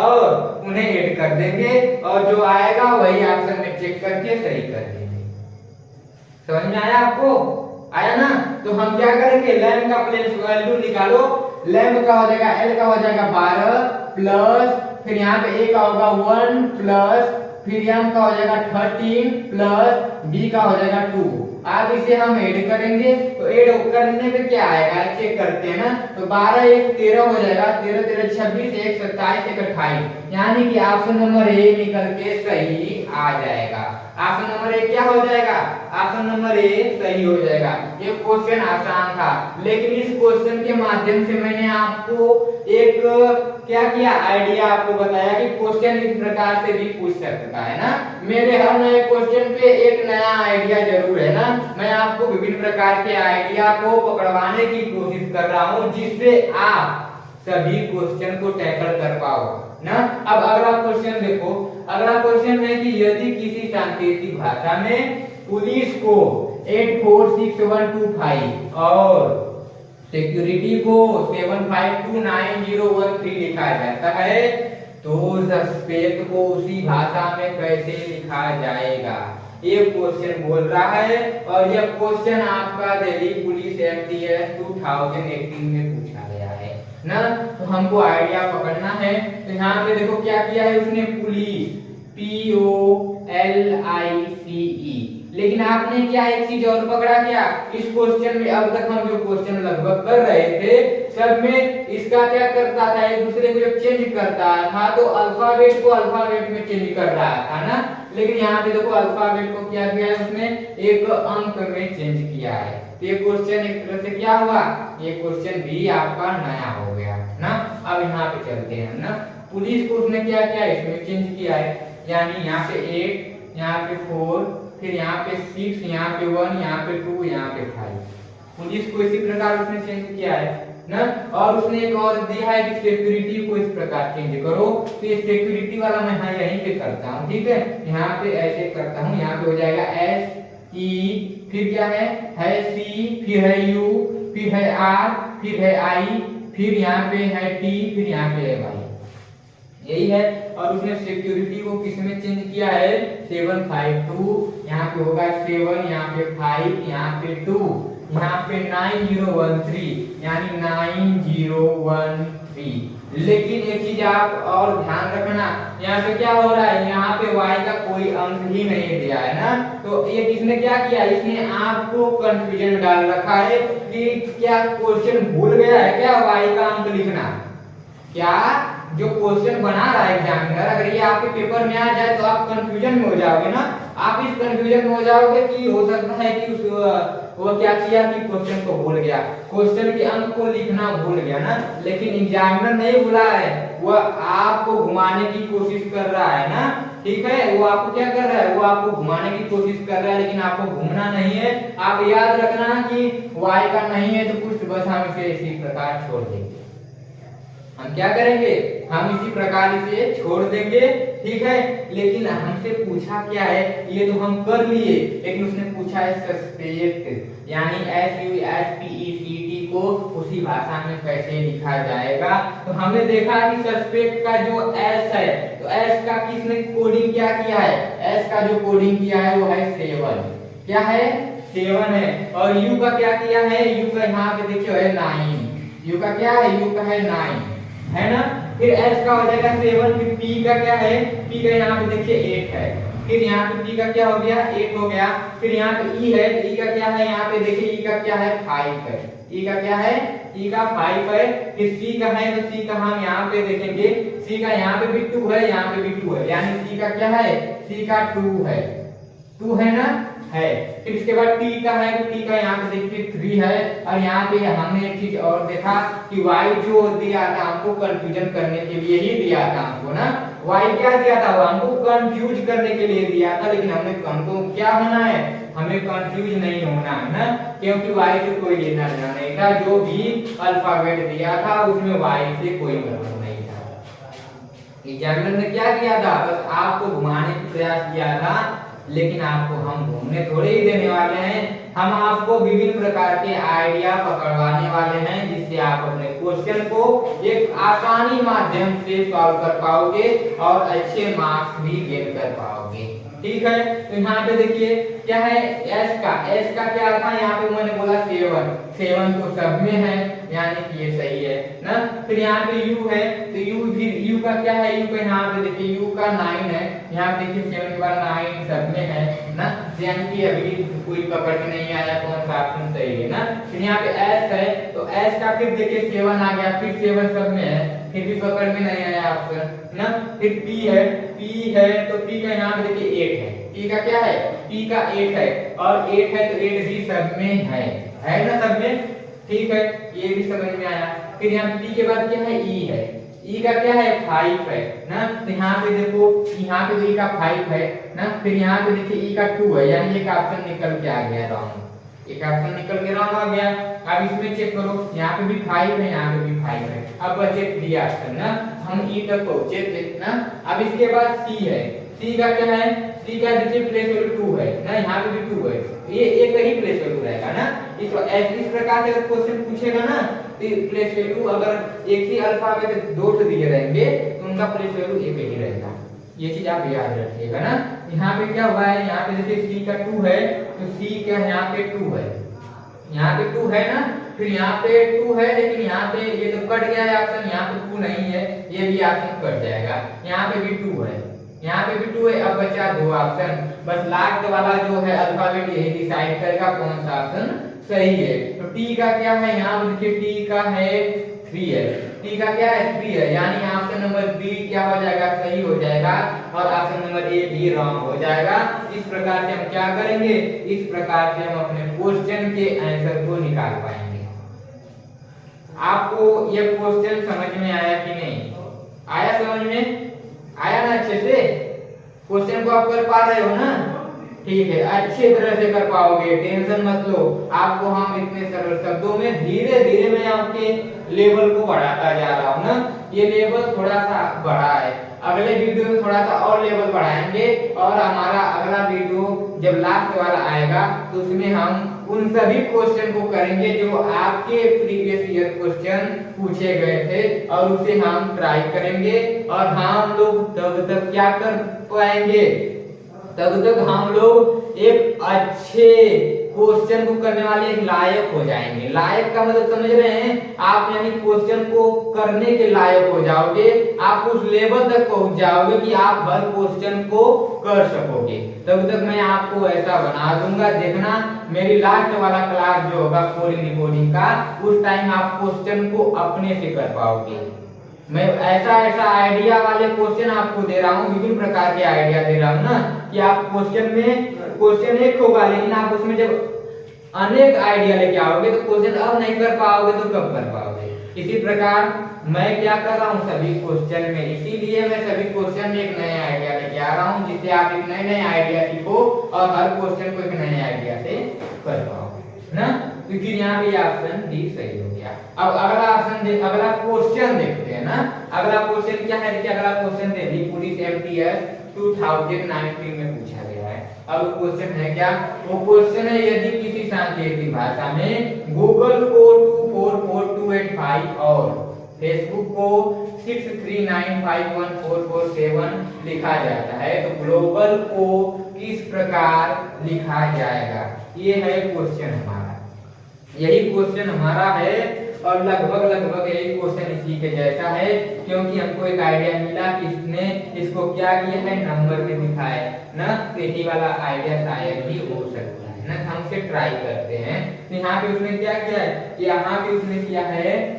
A: और उन्हें ऐड कर देंगे, और जो आएगा वही ऑप्शन में चेक करके सही कर देंगे। समझ में आया आपको, आया ना। तो हम क्या करेंगे, लैम्ब का प्लेस वैल्यू निकालो, लैम्ब का हो जाएगा l का हो जाएगा 12 प्लस, फिर यहाँ पे a का होगा 1 प्लस, फिर m का हो जाएगा 13 प्लस b का हो जाएगा 2। अब इसे हम ऐड करेंगे, तो ऐड करने पे क्या आएगा चेक करते हैं ना। तो 12 1 13 हो जाएगा, 13 13 26, 1 27, 1 28, यानी कि ऑप्शन नंबर ए निकल के सही आ जाएगा। ऑप्शन नंबर ए क्या हो जाएगा, ऑप्शन नंबर ए सही हो जाएगा। ये क्वेश्चन आसान था, लेकिन इस क्वेश्चन के माध्यम से मैंने आपको एक क्या किया, आइडिया आपको बताया कि क्वेश्चन इस प्रकार से भी पूछ सकता है ना। मेरे हर नए क्वेश्चन पे एक नया आइडिया जरूर है ना। मैं आपको विभिन्न प्रकार के आइडिया को पकड़वाने की कोशिश कर रहा हूँ, जिससे आप सभी क्वेश्चन को टैकल कर पाओ ना। अब अगला क्वेश्चन देखो, अगला क्वेश्चन है कि यदि किसी सांकेतिक भाषा में पुलिस को 846125 और सिक्योरिटी को 752913 लिखा जाता है, तो सस्पेक्ट को उसी भाषा में कैसे लिखा जाएगा, ये क्वेश्चन बोल रहा है। और यह क्वेश्चन आपका दिल्ली पुलिस MTS 2018 में पूछा गया है ना। तो हमको आइडिया पकड़ना है। तो यहाँ पे देखो क्या किया है उसने, पुलिस POLICE, लेकिन आपने क्या एक चीज और पकड़ा क्या, इस क्वेश्चन में अब तक हम जो क्वेश्चन लगभग कर रहे थे सब में इसका क्या करता था, एक दूसरे को जब चेंज करता था तो अल्फाबेट को अल्फाबेट में चेंज कर रहा था ना। लेकिन यहाँ पे देखो अल्फाबेट को क्या किया है उसने, एक अंक में चेंज किया है। तो ये क्वेश्चन एक तरह से क्या हुआ, ये क्वेश्चन भी आपका नया हो गया ना। अब यहाँ पे चलते हैं ना, पुलिस को उसने क्या किया, इसमें चेंज किया है, यानी यहाँ पे 8, यहाँ पे 4, फिर यहाँ पे 6, यहाँ पे 1, यहाँ पे 2, यहाँ पे 5। पुलिस को इसी प्रकार उसने चेंज किया है ना। और उसने एक और दिया है कि सिक्योरिटी को इस प्रकार चेंज करो, तो ये सिक्योरिटी वाला मैं यहाँ यहीं पे करता हूँ, ठीक है। यहाँ पे ऐसे करता हूँ, यहाँ पे हो जाएगा SE, फिर क्या है C, फिर है U, फिर है R, फिर है I, फिर यहाँ पे है T, फिर यहाँ पे है Y, यही है। और उसने सिक्योरिटी को किसमें चेंज किया है, 752, यहाँ पे होगा 7, यहाँ पे 5, यहाँ पे 2, यहाँ पे 9013, यानी 9013। लेकिन एक चीज आप और ध्यान रखना, यहाँ पे क्या हो रहा है, यहाँ पे y का कोई अंक ही नहीं दिया है ना। तो ये किसने क्या किया, इसने आपको कंफ्यूजन में डाल रखा है कि क्या क्वेश्चन भूल गया है क्या y का अंक लिखना। क्या जो क्वेश्चन बना रहा है एग्जामिनर, अगर ये आपके पेपर में आ जाए तो आप कंफ्यूजन में हो जाओगे ना। आप इस कंफ्यूजन में हो जाओगे कि हो सकता है कि वो क्या किया कि क्वेश्चन को भूल गया, क्वेश्चन के अंक को लिखना भूल गया ना। लेकिन एग्जामिनर नहीं भूला है, वो आपको घुमाने की कोशिश कर रहा है ना, ठीक है। वो आपको क्या कर रहा है, वो आपको घुमाने की कोशिश कर रहा है, लेकिन आपको घूमना नहीं है। आप याद रखना कि y का नहीं है तो कुछ बस हम इसे इसी प्रकार छोड़ देंगे। हम क्या करेंगे, हम इसी प्रकार इसे छोड़ देंगे, ठीक है। लेकिन हमसे पूछा क्या है, ये तो हम कर लिए, लेकिन उसने पूछा है सस्पेक्ट, यानी SUSPECT को उसी भाषा में कैसे लिखा जाएगा। तो हमने देखा कि सस्पेक्ट का जो S है, तो S का किसने कोडिंग क्या किया है, S का जो कोडिंग किया है वो है 7, क्या है 7 है। और U का क्या किया है, U का यहाँ पे देखिए है 9, U का क्या है, U का है 9 है ना। फिर S का हो जाएगा 7, फिर P का क्या है, P का यहाँ पे देखिए 8 है, फिर यहाँ पे P का क्या हो गया 8 हो गया, फिर यहाँ पे E है, E का क्या है यहाँ पे देखिए E का क्या है 5 है, E का क्या है E का 5 है, फिर C का है तो C का हम यहाँ पे देखेंगे C का यहाँ पे भी 2 है, यहाँ पे भी 2 है, यानी C का क्या है C का 2 है, 2 है ना है। फिर इसके बाद T का है तो T का यहाँ पे देखिए 3 है, और यहाँ पे हमने एक चीज और देखा कि Y जो दिया था हमको कंफ्यूजन करने के लिए ही दिया था हमको ना, Y क्या दिया था वो हमको कंफ्यूज करने के लिए दिया था, लेकिन हमको क्या होना है, हमें कंफ्यूज नहीं होना है ना, क्योंकि Y से कोई लेना देना नहीं था, जो भी अल्फाबेट दिया था उसमें Y से कोई मतलब नहीं था। एग्जामिनर ने क्या किया था, बस आपको घुमाने का प्रयास किया था, लेकिन आपको हम घूमने थोड़े ही देने वाले हैं, हम आपको विभिन्न प्रकार के आइडिया पकड़वाने वाले हैं, जिससे आप अपने क्वेश्चन को एक आसानी माध्यम से सॉल्व कर पाओगे और अच्छे मार्क्स भी गेन कर पाओगे। ठीक है, तो यहाँ पे देखिए क्या है S का क्या था, यहाँ पे मैंने बोला 7 तो सब में है, यानी कि ये सही है ना। फिर यहाँ पे U है तो U का क्या है, U का यहाँ पे देखिए U का 9 है, यहाँ पे देखिए 7 के बाद 9 सब में है ना, यानी कि अभी कोई पकड़ के नहीं आया कौन सा ऑप्शन सही है ना। फिर यहाँ पे S है तो S का फिर देखिए 7 आ गया, फिर 7 सब में है, फिर भी पकड़ में नहीं आया ऑप्शन ना। फिर P है तो P का यहाँ पे देखिए 8 है, P का क्या है P का 8 है, और 8 है तो 8 भी सब में है ना सब में, ठीक है ये भी समझ में आया। फिर यहाँ P के बाद क्या है E है, E का क्या है 5 है ना, तो यहाँ पे देखो यहाँ पे E का 5 है ना, फिर यहाँ पे देखिए E का 2 है, यानी एक ऑप्शन निकल के आ गया रॉन्ग, एक ऑप्शन निकल के रॉन्ग आ गया। अब इसमें चेक करो, यहाँ पे भी 5 है, यहाँ पे भी 5 है, अब बचे 3 ऑप्शन ना, हम E तक पहुंचे थे ना। अब इसके बाद C है, C का क्या है, C का देखिए प्लेस वैल्यू 2 है ना, यहाँ पे भी 2 है, ये एक ही प्लेस वैल्यू रहेगा ना। इस प्रकार से अगर क्वेश्चन पूछेगा ना तो प्लेस वैल्यू अगर एक ही अल्फाबेट 2 दिए रहेंगे तो उनका प्लेस वैल्यू एक ही रहेगा, ये चीज आप याद रखिएगा ना। यहाँ पे क्या हुआ है, यहाँ पे देखिए C का 2 है तो C का यहाँ पे 2 है, यहाँ पे 2 है ना, फिर यहाँ पे 2 है, लेकिन यहाँ पे ये तो कट गया है ऑप्शन, यहाँ पे 2 नहीं है, ये भी ऑप्शन कट जाएगा। यहाँ पे भी 2 है, यहाँ पे भी 2 है, अब बचा 2 ऑप्शन, बस लास्ट वाला जो है अल्फाबेट यही डिसाइड करेगा कौन सा ऑप्शन सही है। तो T का क्या है, यहाँ पे देखिए T का है 3 है, T का क्या है 3 है, यानी ऑप्शन नंबर B क्या हो जाएगा सही हो जाएगा, और ऑप्शन नंबर A भी रॉन्ग हो जाएगा। इस प्रकार से हम क्या करेंगे, इस प्रकार से हम अपने क्वेश्चन के आंसर को निकाल पाएंगे। आपको ये क्वेश्चन समझ में आया कि नहीं आया, समझ में आया ना, अच्छे से क्वेश्चन को आप कर पा रहे हो ना, ठीक है अच्छे तरह से कर पाओगे, टेंशन मत लो। आपको हम इतने सरल शब्दों में धीरे धीरे मैं आपके लेवल को बढ़ाता जा रहा हूँ ना, ये लेवल थोड़ा सा बढ़ा है, अगले वीडियो में थोड़ा सा और लेवल बढ़ाएंगे, और हमारा अगला वीडियो जब लास्ट वाला आएगा तो उसमें हम उन सभी क्वेश्चन को करेंगे जो आपके प्रीवियस ईयर क्वेश्चन पूछे गए थे, और उसे हम ट्राई करेंगे, और हम लोग तब तक क्या कर पाएंगे, तब तक हम लोग एक अच्छे क्वेश्चन को करने वाले एक लायक हो जाएंगे। लायक का मतलब समझ रहे हैं आप, यानी क्वेश्चन को करने के लायक हो जाओगे, आप उस लेवल तक पहुंच जाओगे कि आप हर क्वेश्चन को कर सकोगे। तब तक मैं आपको ऐसा बना दूंगा, देखना मेरी लास्ट वाला क्लास जो होगा कोडिंग का, उस टाइम आप क्वेश्चन को अपने से कर पाओगे। मैं ऐसा आइडिया वाले क्वेश्चन आपको दे रहा हूँ, विभिन्न प्रकार के आइडिया दे रहा हूँ ना, कि आप क्वेश्चन एक होगा, लेकिन आप उसमें जब अनेक आइडिया लेके आओगे तो क्वेश्चन अब नहीं कर पाओगे तो कब कर पाओगे। इसी प्रकार मैं क्या कर रहा हूँ सभी क्वेश्चन में, इसीलिए मैं सभी क्वेश्चन में एक नए आइडिया लेके आ रहा हूँ, जिससे आप एक नए आइडिया सीखो और हर क्वेश्चन को एक नए आइडिया से कर पाओगे ना। क्योंकि यहाँ पे ऑप्शन डी सही हो गया। अब अगला ऑप्शन अगला क्वेश्चन देखते हैं ना। अगला क्वेश्चन क्या है, देखिए अगला क्वेश्चन दिल्ली पुलिस एमटीएस 2019 में पूछा गया है। अब क्वेश्चन है क्या, वो क्वेश्चन है यदि किसी सांकेतिक भाषा में गूगल को 24428 और फेसबुक को 639514447 लिखा जाता है तो ग्लोबल को किस प्रकार लिखा जाएगा। ये है क्वेश्चन हमारा, यही क्वेश्चन हमारा है और लगभग लगभग यही क्वेश्चन इसी के जैसा है, क्योंकि हमको एक आइडिया मिला कि इसने इसको क्या किया है, नंबर में दिखाया ना, तो यही वाला आइडिया शायद ही हो सकता है ना। हम से ट्राई करते हैं। तो यहाँ पे उसने क्या किया है, यहाँ पे उसने किया है,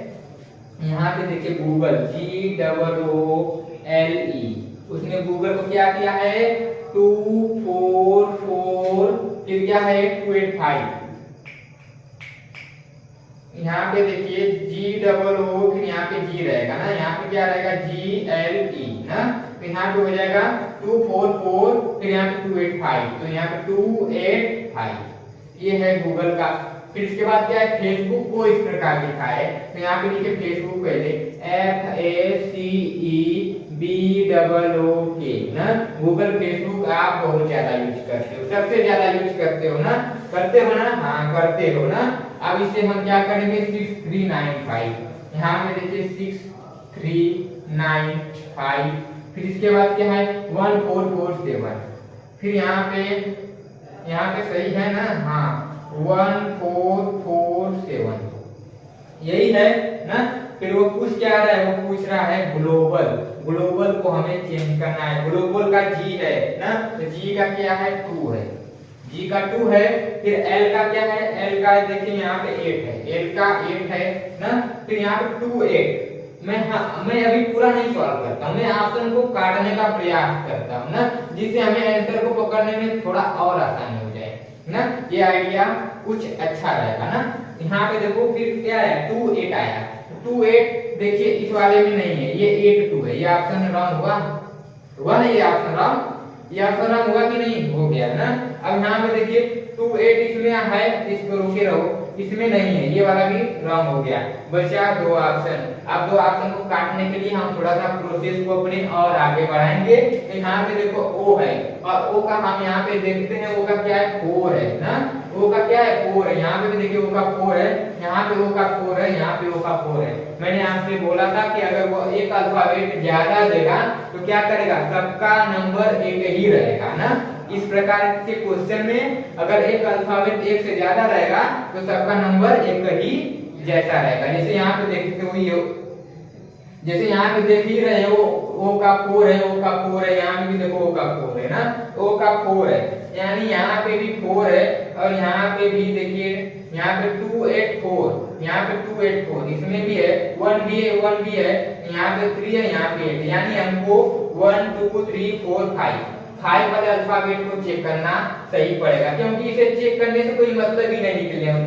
A: यहाँ पे देखिए गूगल GOOGLE, उसने गूगल को क्या किया है 244 फिर क्या है 285। यहाँ पे देखिए GOO फिर यहाँ पे G रहेगा ना, यहाँ पे क्या रहेगा GLE ना, तो यहाँ पे हो जाएगा 244 फिर यहाँ पे 285, तो यहाँ पे 285 ये है गूगल का। फिर इसके बाद क्या है, फेसबुक को इस प्रकार लिखा है, तो यहाँ पे लिखे फेसबुक पहले FACEBOOK ना। गूगल फेसबुक आप बहुत ज्यादा यूज करते हो, सबसे ज्यादा यूज करते हो ना, करते हो ना, हाँ करते हो ना। अब इसे हम क्या करेंगे 6395, यहाँ पे देखिए 6395, फिर इसके बाद क्या है 1447, फिर यहाँ पे सही है ना, हाँ 1447 यही है ना। फिर वो पूछ क्या रहा है, वो पूछ रहा है ग्लोबल को हमें चेंज करना है। ग्लोबल का G है ना, तो G का क्या है 2 है, G का 2 है। फिर L का क्या है, L का देखिए यहाँ पे 8 है, L का 8 है ना। फिर यहाँ पे 28 मैं अभी पूरा नहीं सॉल्व करता हूँ, मैं ऑप्शन को काटने का प्रयास करता हूँ ना, जिससे हमें आंसर को पकड़ने में थोड़ा और आसानी हो जाए ना। ये आइडिया कुछ अच्छा रहेगा ना। यहाँ पे देखो फिर क्या है 28 आया, 28 देखिए इस वाले में नहीं है, ये 82 है, ये ऑप्शन रॉन्ग हुआ ना, ये ऑप्शन रॉन्ग हुआ कि नहीं, हो गया ना। अब यहाँ पे देखिए 28 इसमें है, इसको रोके रहो, इसमें नहीं है, ये वाला भी रॉन्ग हो गया, बचा 2 ऑप्शन। अब 2 ऑप्शन को काटने के लिए हम थोड़ा सा प्रोसेस को अपने और आगे बढ़ाएंगे। तो यहाँ पे देखो O है, और O का हम यहाँ पे देखते हैं, O का क्या है 4 है ना, O का क्या है 4 है, यहाँ पे भी देखिए O का 4 है, यहाँ पे O का 4 है, यहाँ पे O का 4 है। मैंने आपसे बोला था कि अगर वो एक अल्फाबेट ज्यादा देगा तो क्या करेगा, सबका नंबर एक ही रहेगा ना। इस प्रकार के क्वेश्चन में अगर एक अल्फाबेट एक से ज्यादा रहेगा तो सबका नंबर एक ही जैसा रहेगा। जैसे यहाँ पे देखते हो ये, जैसे यहाँ पे देख ही रहे हो O का 4 है, O का 4 है, यहाँ पे भी देखो O का 4 है ना, O का 4 है, यानी यहाँ पे भी 4 है, और यहाँ पे भी देखिए यहाँ पे 284, यहाँ पे 284, इसमें भी है 1 भी है, यहाँ पे 3 है, यहाँ पे 8, यानी हमको 1 2 3 4 5 वाले अल्फाबेट को चेक करना सही पड़ेगा, क्योंकि इसे चेक करने से कोई मतलब ही नहीं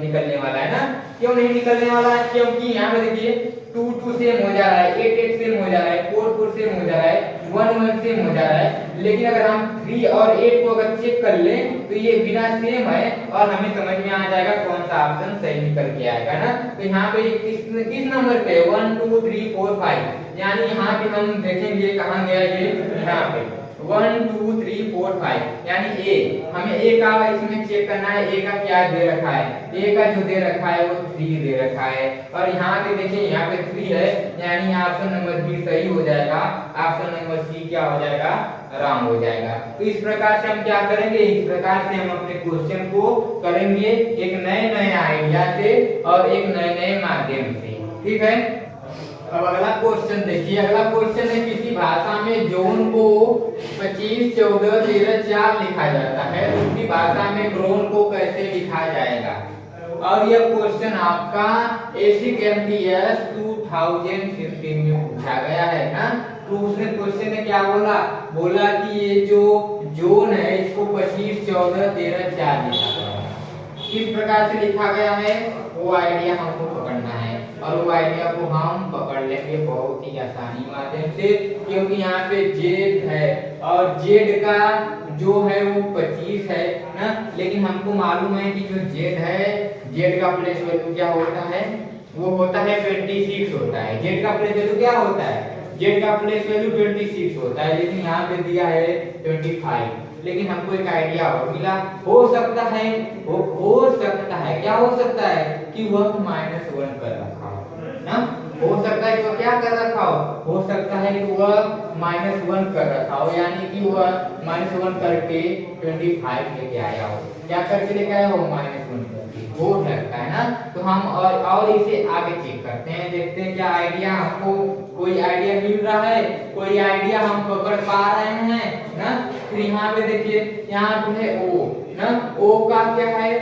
A: निकलने वाला है ना। क्यों नहीं निकलने वाला है, क्योंकि यहाँ पे देखिए 2 2 सेम हो जा रहा है, 8 8 सेम हो जा रहा है, 4 4 सेम हो जा रहा है, 1 1 सेम हो जा रहा है। लेकिन अगर हम 3 और 8 को अगर चेक कर लें तो ये बिना सेम है, और हमें समझ में आ जाएगा कौन सा ऑप्शन सही निकल के आएगा ना। तो यहाँ पे किस नंबर पे 1 2 3 4 5, यानी यहाँ पे हम देखेंगे कहाँ गया ये, यहाँ पे 1 2 3 4 5, यानी A, हमें A का इसमें चेक करना है, A का क्या दे रखा है, A का जो दे रखा है वो 3 दे रखा है, और यहाँ पे देखिए यहाँ पे 3 है, यानी ऑप्शन नंबर B सही हो जाएगा, ऑप्शन नंबर C क्या हो जाएगा, रॉन्ग हो जाएगा। तो इस प्रकार से हम क्या करेंगे, इस प्रकार से हम अपने क्वेश्चन को करेंगे एक नए आइडिया से और एक नए माध्यम से, ठीक है। अब अगला क्वेश्चन देखिए, अगला क्वेश्चन है किसी भाषा में जोन को 25 14 13 4 लिखा जाता है, उसी भाषा में ड्रोन को कैसे लिखा जाएगा। और यह क्वेश्चन आपका एसिक MTS 2015 में पूछा गया है ना। तो उसने क्वेश्चन में क्या बोला कि ये जो जोन है इसको 25 14 13 4 लिखा गया है। किस प्रकार से लिखा गया है वो आइडिया हमको पकड़ना है, और वो आइडिया को हम पकड़ लेंगे बहुत ही आसानी माध्यम से, क्योंकि यहाँ पे जेड है और जेड का जो है वो 25 है ना। लेकिन हमको मालूम है कि जो जेड है, जेड का प्लेस वैल्यू क्या होता है, वो होता है 26 होता है। जेड का प्लेस वैल्यू क्या होता है, जेड का प्लेस वैल्यू 26 होता है, लेकिन यहाँ पे दिया है 25। लेकिन हमको एक आइडिया और मिला, हो सकता है क्या हो सकता है कि वह -1 कर रखा हो ना, हो सकता है कि वह क्या कर रखा हो सकता है कि वह -1 कर रखा हो, यानी कि वह -1 करके 25 लेके आया हो। क्या करके लेके आया हो? -1 करके, हो सकता है ना। तो हम और इसे आगे चेक करते हैं, देखते हैं क्या आइडिया हमको कोई आइडिया मिल रहा है, कोई आइडिया हम पकड़ पा रहे हैं ना। फिर यहाँ पे देखिए, यहाँ पे है O ना, O का क्या है?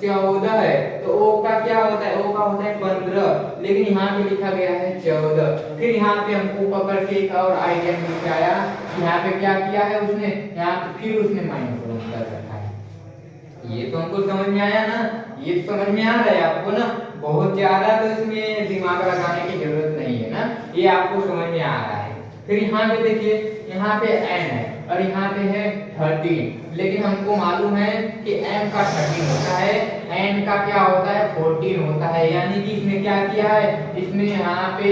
A: 14 है, तो O का क्या होता है? O का होता है 15, लेकिन यहाँ पे लिखा गया है 14। फिर यहाँ पे हमको पकड़ के एक और आइडिया मिल के आया, यहाँ पे क्या किया है उसने, यहाँ पे फिर उसने -1 कर रखा है। ये तो हमको समझ में आया ना, ये समझ में आ रहा है आपको ना, बहुत ज्यादा तो इसमें दिमाग लगाने की जरूरत नहीं है ना, ये आपको समझ में आ रहा है। फिर यहाँ पे देखिए, यहाँ पे n है और यहाँ पे है 13, लेकिन हमको मालूम है कि m का 13 होता है, n का क्या होता है? 14 होता है, यानी कि इसने क्या किया है? इसने यहाँ पे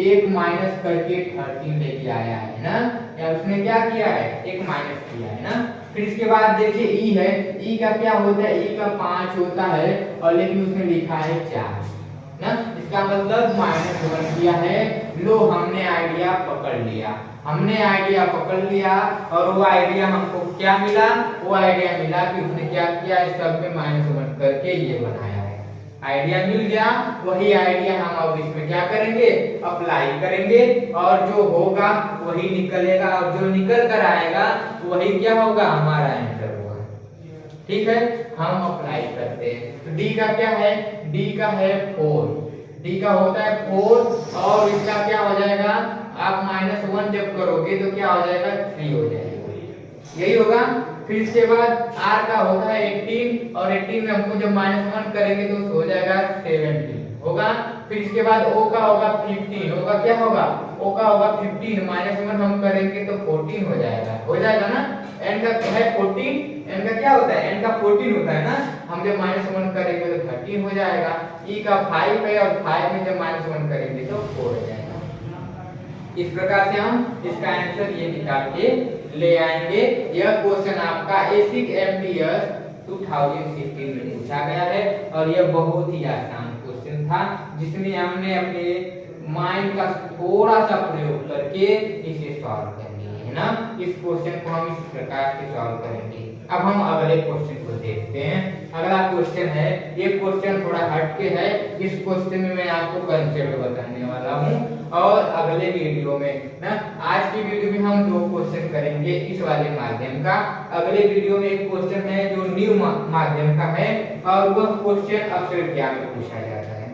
A: एक माइनस करके 13 लेके आया है ना, या उसने क्या किया है? एक माइनस किया है ना। फिर इसके बाद देखिए e है, e का क्या होता है? e का 5 होता है, और लेकिन उसने लिखा है 4 ना, इसका मतलब -1 किया है। लो, हमने आइडिया पकड़ लिया, हमने आइडिया पकड़ लिया, और वो आइडिया हमको क्या मिला? वो आइडिया मिला कि उसने क्या किया? इस सब में -1 करके ये बनाया है। आइडिया मिल गया, वही आइडिया हम अब इसमें क्या करेंगे? अप्लाई करेंगे, और जो होगा वही निकलेगा, और जो निकल कर आएगा वही क्या होगा? हमारा आंसर होगा। ठीक है, हम अप्लाई करते हैं। तो डी का क्या है? डी का है 4, डी का होता है 4, और इसका क्या हो जाएगा? आप -1 जब करोगे तो क्या हो जाएगा? 3 हो जाएगा, यही होगा। फिर इसके बाद आर का होता है 18, और 18 में हमको जब -1 करेंगे तो हो जाएगा 17 होगा। फिर इसके बाद ओ का होगा 15, ओ का क्या होगा? ओ का होगा 15, -1 हम करेंगे तो 14 हो जाएगा ना। एन का है 14, एन का क्या होता है? एन का 14 होता है ना, हम जब -1 करेंगे तो 13 हो जाएगा। ई का 5 है, और 5 में जब -1 करेंगे तो 4 हो जाएगा। इस प्रकार से हम इसका आंसर ये निकाल के ले आएंगे। यह क्वेश्चन आपका एसिक एमटीएस 2016 में पूछा गया है, और यह बहुत ही आसान क्वेश्चन था, जिसमें हमने अपने माइंड का थोड़ा सा प्रयोग करके इसे सॉल्व कर लिया है ना। इस क्वेश्चन को हम इस प्रकार से सॉल्व करेंगे। अब हम अगले क्वेश्चन को देखते हैं। अगला क्वेश्चन है, ये क्वेश्चन थोड़ा हटके है, इस क्वेश्चन में मैं आपको कंसेप्ट बताने वाला हूँ, और अगले वीडियो में ना, आज की वीडियो में हम 2 क्वेश्चन करेंगे इस वाले माध्यम का। अगले वीडियो में एक क्वेश्चन है जो न्यू माध्यम का है, और वह क्वेश्चन अक्सर एग्जाम में पूछा जाता है,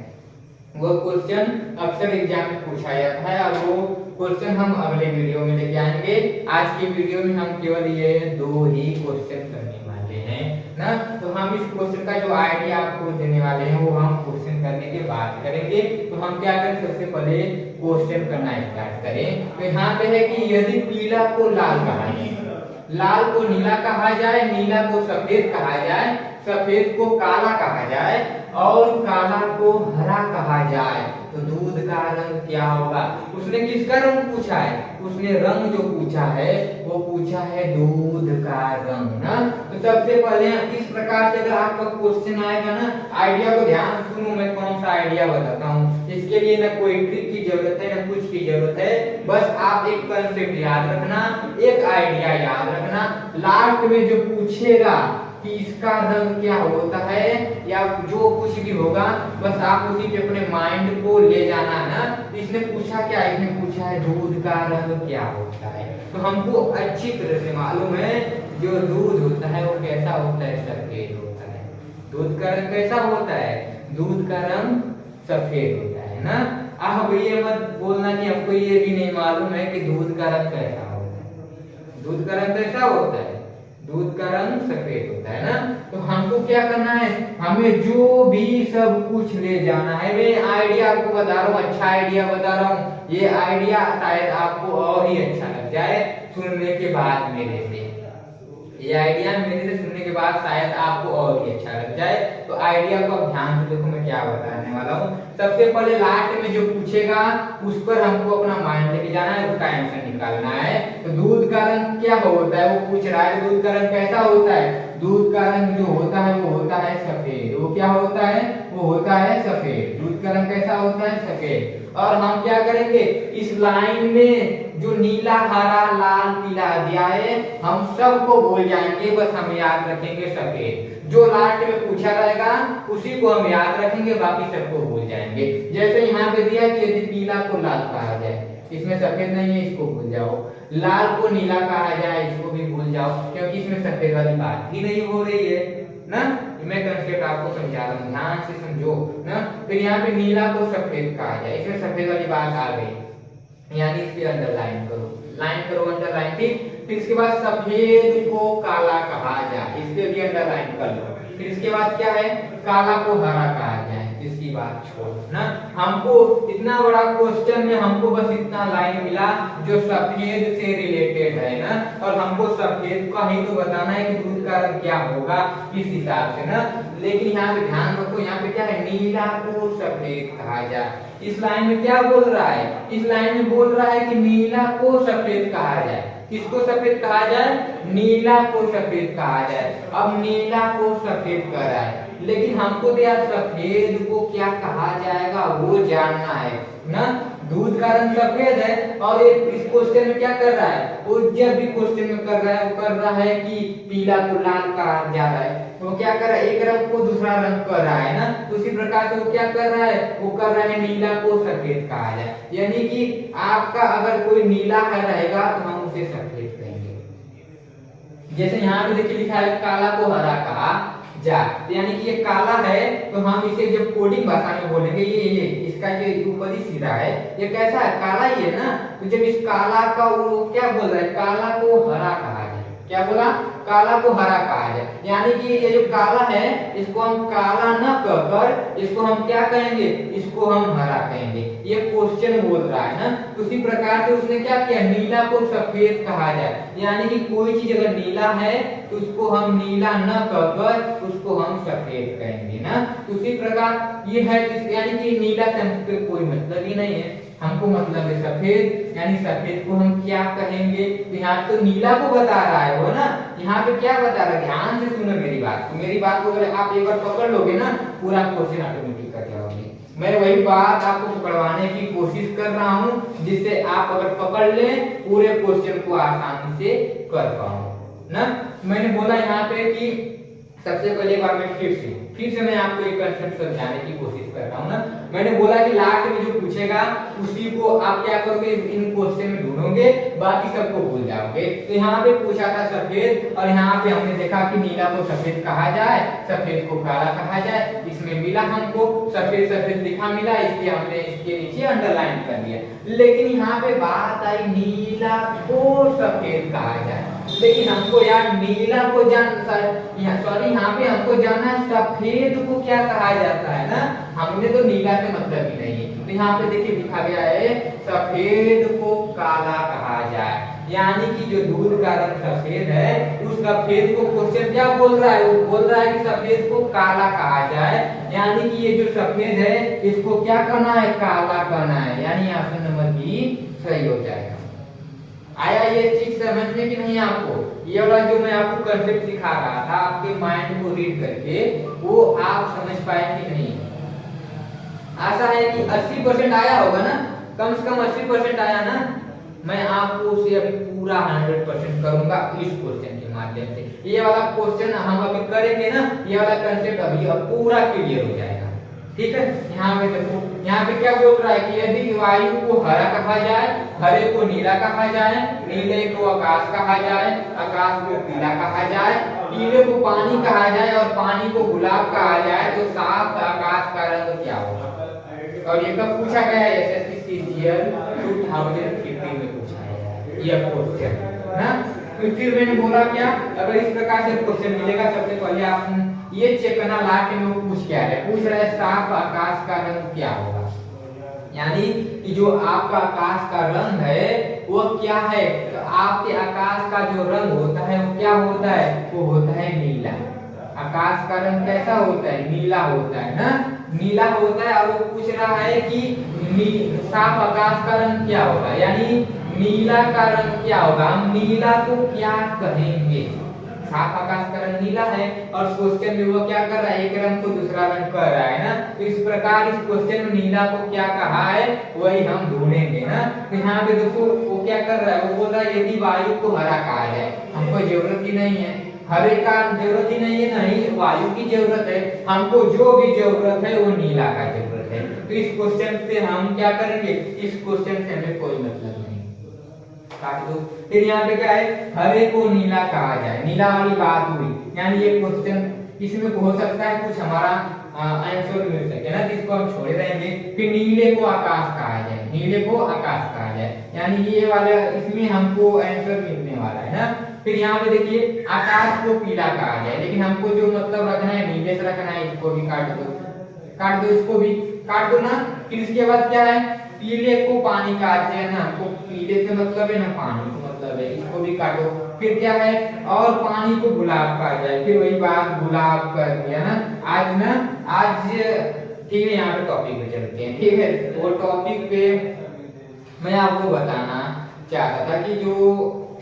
A: वह क्वेश्चन अक्सर एग्जाम में पूछा जाता है, और वो क्वेश्चन हम अगले वीडियो में लेके आएंगे। आज की वीडियो में हम केवल ये 2 ही क्वेश्चन करने वाले हैं ना। तो हम इस क्वेश्चन का जो आइडिया आपको देने वाले हैं वो हम क्वेश्चन करने के बाद करेंगे। तो हम क्या करें? सबसे पहले क्वेश्चन करना स्टार्ट करें। तो यहाँ पे है कि यदि पीला को लाल कहा जाए, लाल को नीला कहा जाए, नीला को सफेद कहा जाए, सफेद को काला कहा जाए, और काला को हरा कहा जाए, तो दूध का रंग क्या होगा? उसने किसका रंग पूछा है? उसने रंग जो पूछा है वो पूछा है दूध का रंग ना। तो सबसे पहले इस प्रकार से अगर आपका क्वेश्चन आएगा ना, आइडिया को ध्यान सुनो, मैं कौन सा आइडिया बताता हूँ। इसके लिए ना कोई ट्रिक की जरूरत है, ना कुछ की जरूरत है, बस आप एक कंसेप्ट याद रखना, एक आइडिया याद रखना। लास्ट में जो पूछेगा कि इसका रंग क्या होता है, या जो कुछ भी होगा, बस आप उसी पे अपने माइंड को ले जाना ना। इसने पूछा क्या? इसने पूछा है दूध का रंग क्या होता है। तो हमको अच्छी तरह से मालूम है जो दूध होता है वो कैसा होता है? सफेद होता है। दूध का रंग कैसा होता है? दूध का रंग सफेद होता है ना। अब ये मत बोलना कि हमको ये भी नहीं मालूम है कि दूध का रंग कैसा होता है। दूध का रंग कैसा होता है? दूध का रंग सफेद होता है ना। तो हमको क्या करना है? हमें जो भी सब कुछ ले जाना है। मैं आइडिया आपको बता रहा हूँ, अच्छा आइडिया बता रहा हूँ, ये आइडिया शायद आपको और ही अच्छा लग जाए सुनने के बाद मेरे से। ये आइडिया मेरे से सुनने के बाद शायद आपको और भी अच्छा लग जाए। तो आइडिया को अब ध्यान से देखो मैं क्या बताने वाला हूँ। सबसे पहले लास्ट में जो पूछेगा उस पर हमको अपना माइंड लेके जाना है, उसका आंसर निकालना है। तो दूध का रंग क्या होता है, वो पूछ रहा है दूध का रंग कैसा होता है। दूध का रंग जो होता है वो होता है सफेद। वो क्या होता है, वो होता है सफेद। दूध का रंग कैसा होता है, सफेद। और हम क्या करेंगे, इस लाइन में जो नीला हरा लाल पीला दिया है हम सबको भूल जाएंगे, बस हम याद रखेंगे सफेद। जो लास्ट में पूछा रहेगा उसी को हम याद रखेंगे, बाकी सबको भूल जाएंगे। जैसे यहाँ पे दिया कि यदि पीला को लाल कहा जाए, इसमें सफेद नहीं है, इसको भूल जाओ। लाल को नीला कहा जाए, इसको भी भूल जाओ, क्योंकि इसमें सफेद वाली बात ही नहीं हो रही है ना। मैं कंसेप्ट आपको समझा रहा हूँ, ध्यान से समझो ना। फिर यहाँ पे नीला को सफेद कहा जाए, इसमें सफेद वाली बात आ गई, यानी इसके अंडरलाइन करो, लाइन करो अंडरलाइन, ठीक। फिर इसके बाद सफेद को काला कहा जाए, इसके भी अंडरलाइन कर लो। फिर इसके बाद क्या है, काला को हरा कहा जाए, इसकी बात छोड़ो ना। हमको इतना बड़ा क्वेश्चन में हमको बस इतना लाइन मिला जो सफेद से रिलेटेड है ना, और हमको सफेद का ही तो बताना है कि दूध का रंग क्या होगा इस हिसाब से ना। लेकिन यहाँ पे ध्यान रखो, यहाँ पे क्या है, नीला को सफेद कहा जाए। इस लाइन में क्या बोल रहा है, इस लाइन में बोल रहा है कि नीला को सफेद कहा जाए। किसको सफेद कहा जाए, नीला को सफेद कहा जाए। अब नीला को सफेद कह रहा है, लेकिन हमको तो यार सफेद को क्या कहा जाएगा वो जानना है ना। दूध का रंग सफेद है और ये इस क्वेश्चन में क्या कर रहा है, वो जब भी क्वेश्चन में कर रहा है वो कर रहा है कि पीला को लाल कहा जा रहा है। तो वो क्या कर रहा है, एक रंग को दूसरा रंग कर रहा है ना। तो उसी प्रकार से वो क्या कर रहा है, वो कर रहा है नीला को सफेद कहा जाए। यानी कि आपका अगर कोई नीला है रहेगा तो हम उसे सफेद कहेंगे। जैसे यहाँ पे देखिए लिखा है काला को हरा कहा जा, यानी कि ये काला है तो हम इसे जब कोडिंग भाषा में बोलेंगे ये इसका ये ऊपरी सिरा है, ये कैसा है, काला ही है ना। तो जब इस काला का वो क्या बोल रहा है, काला को हरा कहा जाए। क्या बोला, काला को हरा कहा जाए। यानी कि ये जो काला है इसको हम काला न कहकर इसको हम क्या कहेंगे, इसको हम हरा कहेंगे। ये क्वेश्चन बोल रहा है ना। तो उसी प्रकार से उसने क्या किया, नीला को सफेद कहा जाए। यानी कि कोई चीज अगर नीला है तो उसको हम नीला न कहकर उसको हम सफेद कहेंगे ना। उसी प्रकार ये है, यानी कि नीला से हमको कोई मतलब ही नहीं है, हमको मतलब है सफेद। यानी सफेद को हम क्या कहेंगे, तो यहाँ तो नीला को बता रहा है वो ना, यहाँ पे क्या बता रहा है, ध्यान से सुनो मेरी बात। तो मेरी बात को अगर आप एक बार पकड़ लोगे ना पूरा क्वेश्चन ऑटोमेटिक कर जाओगे। मैं वही बात आपको पकड़वाने की कोशिश कर रहा हूँ जिससे आप अगर पकड़ ले पूरे क्वेश्चन को आसानी से कर पाओ ना। मैंने बोला यहाँ पे कि सबसे पहले बार मैं फिर से मैं आपको एक कंसेप्ट समझाने की कोशिश कर रहा हूँ ना। मैंने बोला कि लास्ट में जो पूछेगा उसी को आप क्या करोगे, इन क्वेश्चन में ढूंढोगे, बाकी सबको भूल जाओगे। तो यहाँ पे पूछा था सफेद, और यहाँ पे हमने देखा कि नीला को सफेद कहा जाए, सफेद को काला कहा जाए। इसमें मिला हमको सफेद सफेद लिखा मिला, इसलिए हमने इसके नीचे अंडरलाइन कर दिया। लेकिन यहाँ पे बात आई नीला को सफेद कहा जाए, लेकिन हमको यार नीला को यहाँ पे हमको जानना सफेद को क्या कहा जाता है ना। हमने तो नीला से मतलब ही नहीं है। तो यहाँ पे देखिए लिखा गया है सफेद को काला कहा जाए। यानी कि जो दूध का रंग सफेद है उस सफेद को क्वेश्चन क्या बोल रहा है, वो बोल रहा है कि सफेद को काला कहा जाए। यानी कि ये जो सफेद है इसको क्या करना है, काला करना है। यानी ऑप्शन नंबर बी सही हो जाएगा। आया ये चीज समझ में कि नहीं आपको, ये वाला जो मैं आपको कंसेप्ट सिखा रहा था आपके माइंड को रीड करके, वो आप समझ पाए कि नहीं। आशा है कि 80% आया होगा ना, कम से कम 80% आया ना। मैं आपको उसे अभी पूरा 100% करूंगा इस क्वेश्चन के माध्यम से। ये वाला क्वेश्चन हम अभी करेंगे ना, ये वाला कंसेप्ट अभी अब पूरा क्लियर हो जाएगा, ठीक है। यहाँ पे देखो, यहाँ पे क्या बोल रहा है कि यदि वायु को हरा कहा जाए, हरे को नीला कहा जाए, नीले को आकाश कहा जाए, आकाश को पीला कहा जाए, पीले को पानी कहा जाए और पानी को गुलाब कहा जाए, तो साफ आकाश का रंग क्या होगा। और ये कब पूछा गया है, एसएससी सीजीएल 2015 में पूछा है ये क्वेश्चन ना। तो फिर मैंने बोला क्या, अगर इस प्रकार से क्वेश्चन मिलेगा सबसे पहले आप ये चेक करना लास्ट में वो पूछ क्या है, पूछ रहा है साफ आकाश का रंग क्या होगा। यानी कि जो आपका आकाश का रंग है वो क्या है, आपके आकाश का जो रंग होता है वो क्या होता है, वो होता है नीला। आकाश का रंग कैसा होता है, नीला होता है ना, नीला होता है। और वो पूछ रहा है कि साफ आकाश का रंग क्या होगा, यानी नीला का रंग क्या होगा, हम नीला को क्या कहेंगे। साफ आकाश का रंग नीला है और क्वेश्चन में वो क्या कर रहा है, एक रंग को दूसरा रंग कर रहा है ना। तो इस प्रकार इस क्वेश्चन में नीला को क्या कहा है वही हम ढूंढेंगे ना। तो यहाँ पे देखो वो क्या कर रहा है, वो बोल रहा है यदि वायु को हरा कहा जाए, हमको जरूरत ही नहीं है, हरे का जरूरत ही नहीं है, नहीं वायु की जरूरत है, हमको जो भी जरूरत है वो नीला का जरूरत है। तो इस क्वेश्चन से हम क्या करेंगे, इस क्वेश्चन से हमें कोई मतलब नहीं, काट दो। फिर यहाँ पे क्या है, हरे को नीला कहा जाए, नीला वाली बात हुई, यानी ये क्वेश्चन इसमें हो सकता है कुछ हमारा आंसर मिल सके ना, जिसको हम छोड़े रहेंगे। फिर नीले को आकाश कहा जाए, नीले को आकाश कहा जाए, यानी ये वाला इसमें हमको आंसर मिलने वाला है ना। फिर यहाँ पे देखिए आकाश को पीला कहा जाए, लेकिन हमको जो मतलब रखना है नीले से रखना है, इसको भी काट दो, काट दो, इसको भी काट दो ना। फिर इसके बाद क्या है, पीले को पानी कहा जाए ना, हमको पीले से मतलब है ना पानी को मतलब है, इसको भी काटो। फिर क्या है, और पानी को गुलाब कहा जाए, फिर वही बात गुलाब कर दिया ना। आज ठीक है, यहाँ पे टॉपिक पे चलते हैं, ठीक है। वो टॉपिक पे मैं आपको बताना चाहता था कि जो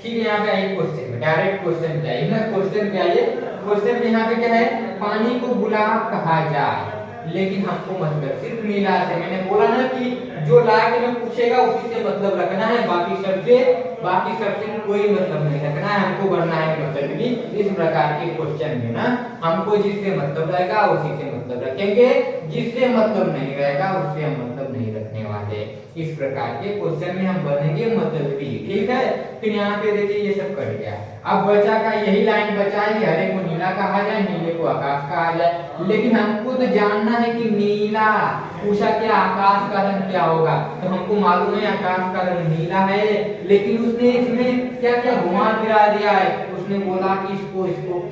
A: फिर यहाँ पे आइए क्वेश्चन में, डायरेक्ट क्वेश्चन पे आइए ना, क्वेश्चन पे आइए। क्वेश्चन में यहाँ पे क्या है, पानी को गुलाब कहा जाए, लेकिन हमको मतलब सिर्फ नीला से, मैंने बोला ना कि जो लास्ट में पूछेगा उसी से मतलब रखना है, बाकी सबसे कोई मतलब नहीं रखना है, हमको बनना है मतलब भी। इस प्रकार के क्वेश्चन में ना हमको जिससे मतलब रहेगा उसी से मतलब रखेंगे, जिससे मतलब नहीं रहेगा उससे हम मतलब नहीं रखने वाले। इस प्रकार के क्वेश्चन में हम बनेंगे मतलब भी, ठीक है। फिर यहाँ पे देखिए ये सब कट गया, अब बचा का यही लाइन बचा है कि हरे को नीला कहा जाए, नीले को आकाश कहा जाए। लेकिन हमको तो जानना है कि नीला पूछा क्या, आकाश का रंग क्या होगा, तो हमको मालूम है आकाश का रंग नीला है, लेकिन उसने इसमें क्या क्या घुमा फिरा दिया है। उसने बोला कि इसको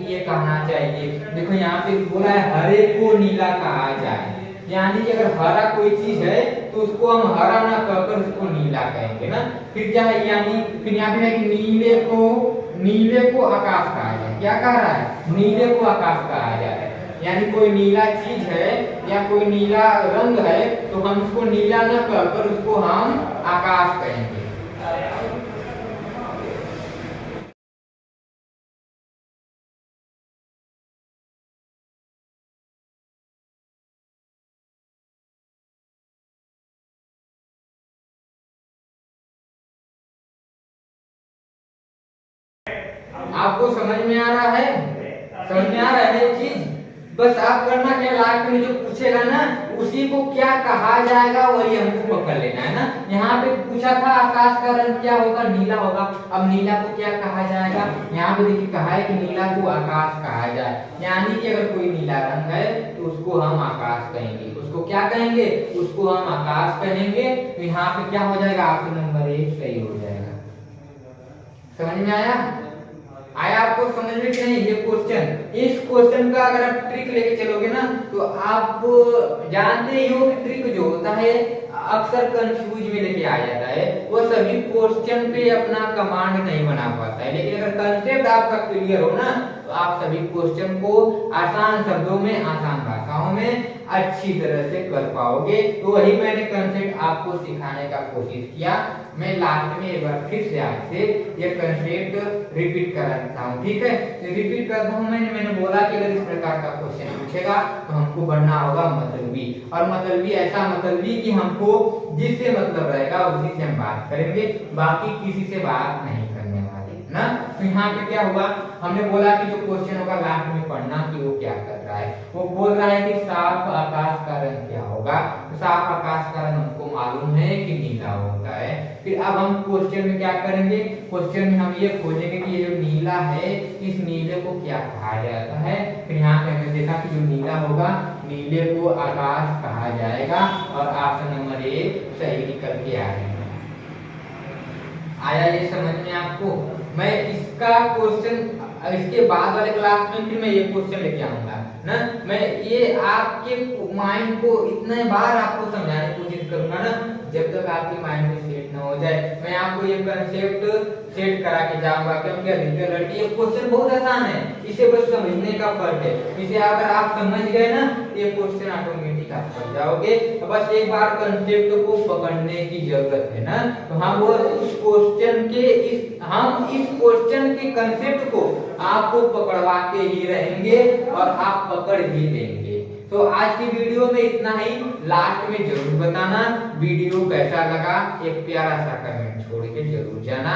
A: ये कहना चाहिए, देखो यहाँ पे बोला है हरे को नीला कहा जाए, यानी कि अगर हरा कोई चीज है तो उसको हम हरा ना कहकर उसको नीला कहेंगे ना। फिर क्या है, यानी फिर यहाँ पे है कि नीले को आकाश कहा जाए, क्या कह रहा है, नीले को आकाश कहा जाए, यानी कोई नीला चीज है या कोई नीला रंग है तो हम उसको नीला न कहकर उसको हम आकाश कहेंगे। आपको समझ में आ रहा है, समझ में आ रहा है ये चीज। बस आप करना क्या, लास्ट में जो पूछेगा ना उसी को क्या कहा जाएगा वही हमको पकड़ लेना है ना। यहाँ पे पूछा था आकाश का रंग क्या होगा, नीला होगा, अब नीला को क्या कहा जाएगा, यहाँ पे देखिए कहा है कि नीला को आकाश कहा जाए, यानी कि अगर कोई नीला रंग है तो उसको हम आकाश कहेंगे, उसको क्या कहेंगे, उसको हम आकाश कहेंगे। तो यहाँ पे क्या हो जाएगा, ऑप्शन नंबर 1 सही हो जाएगा। समझ में आया आपको समझ में कि नहीं ये क्वेश्चन। इस क्वेश्चन का अगर आप ट्रिक लेके चलोगे ना तो आप जानते ही हो कि ट्रिक जो होता है अक्सर कंफ्यूज में लेके आ जाता है, वो सभी क्वेश्चन पे अपना कमांड नहीं बना पाता है। लेकिन अगर कंसेप्ट आपका क्लियर हो ना तो आप सभी क्वेश्चन को आसान शब्दों में, आसान भाषाओं में अच्छी तरह से कर पाओगे। तो वही मैंने कंसेप्ट आपको सिखाने का कोशिश किया। मैं लास्ट में एक बार फिर से आपसे ये कंसेप्ट रिपीट कराता हूँ, ठीक है। तो रिपीट करता हूँ, मैंने बोला कि अगर इस प्रकार का क्वेश्चन पूछेगा तो हमको बनना होगा मतलबी, और मतलबी ऐसा मतलबी कि हमको जिससे मतलब रहेगा उसी से हम बात करेंगे, बाकी किसी से बात नहीं करने वाले ना। तो यहाँ पे क्या हुआ, हमने बोला कि जो क्वेश्चन होगा लास्ट में पढ़ना कि वो क्या कर रहा है। वो बोल रहा है कि साफ आकाश का रंग क्या होगा, तो साफ आकाश का रंग हमको मालूम है कि नीला होता है। फिर अब हम क्वेश्चन में क्या करेंगे, क्वेश्चन में हम ये खोजेंगे कि ये जो नीला है इस नीले को क्या कहा जाता है। फिर यहाँ पे हमने देखा कि जो नीला होगा नीले को आकाश कहा जाएगा, और ऑप्शन नंबर 1 सही निकल के आया ये समझ में आपको। मैं इसका क्वेश्चन इसके बाद वाले क्लास में फिर मैं ये क्वेश्चन लेके आऊंगा ना। मैं ये आपके माइंड को इतने बार आपको समझाने की कोशिश करूंगा ना जब तक आपके माइंड में सेट न हो जाए। मैं आपको ये कंसेप्ट सेट करा के जाऊंगा, क्योंकि अधिकतर लड़के ये क्वेश्चन बहुत आसान है, इसे बस समझने का फर्क है। इसे अगर आप समझ गए ना ये क्वेश्चन ऑटोमेटिक आप समझ जाओगे। तो बस एक बार कंसेप्ट को पकड़ने की जरूरत है ना। तो हम वो इस क्वेश्चन के कंसेप्ट को आपको पकड़वाते ही रहेंगे और आप पकड़ भी लेंगे। तो आज की वीडियो में इतना ही। लास्ट में जरूर बताना वीडियो कैसा लगा, एक प्यारा सा कमेंट छोड़ के जरूर जाना।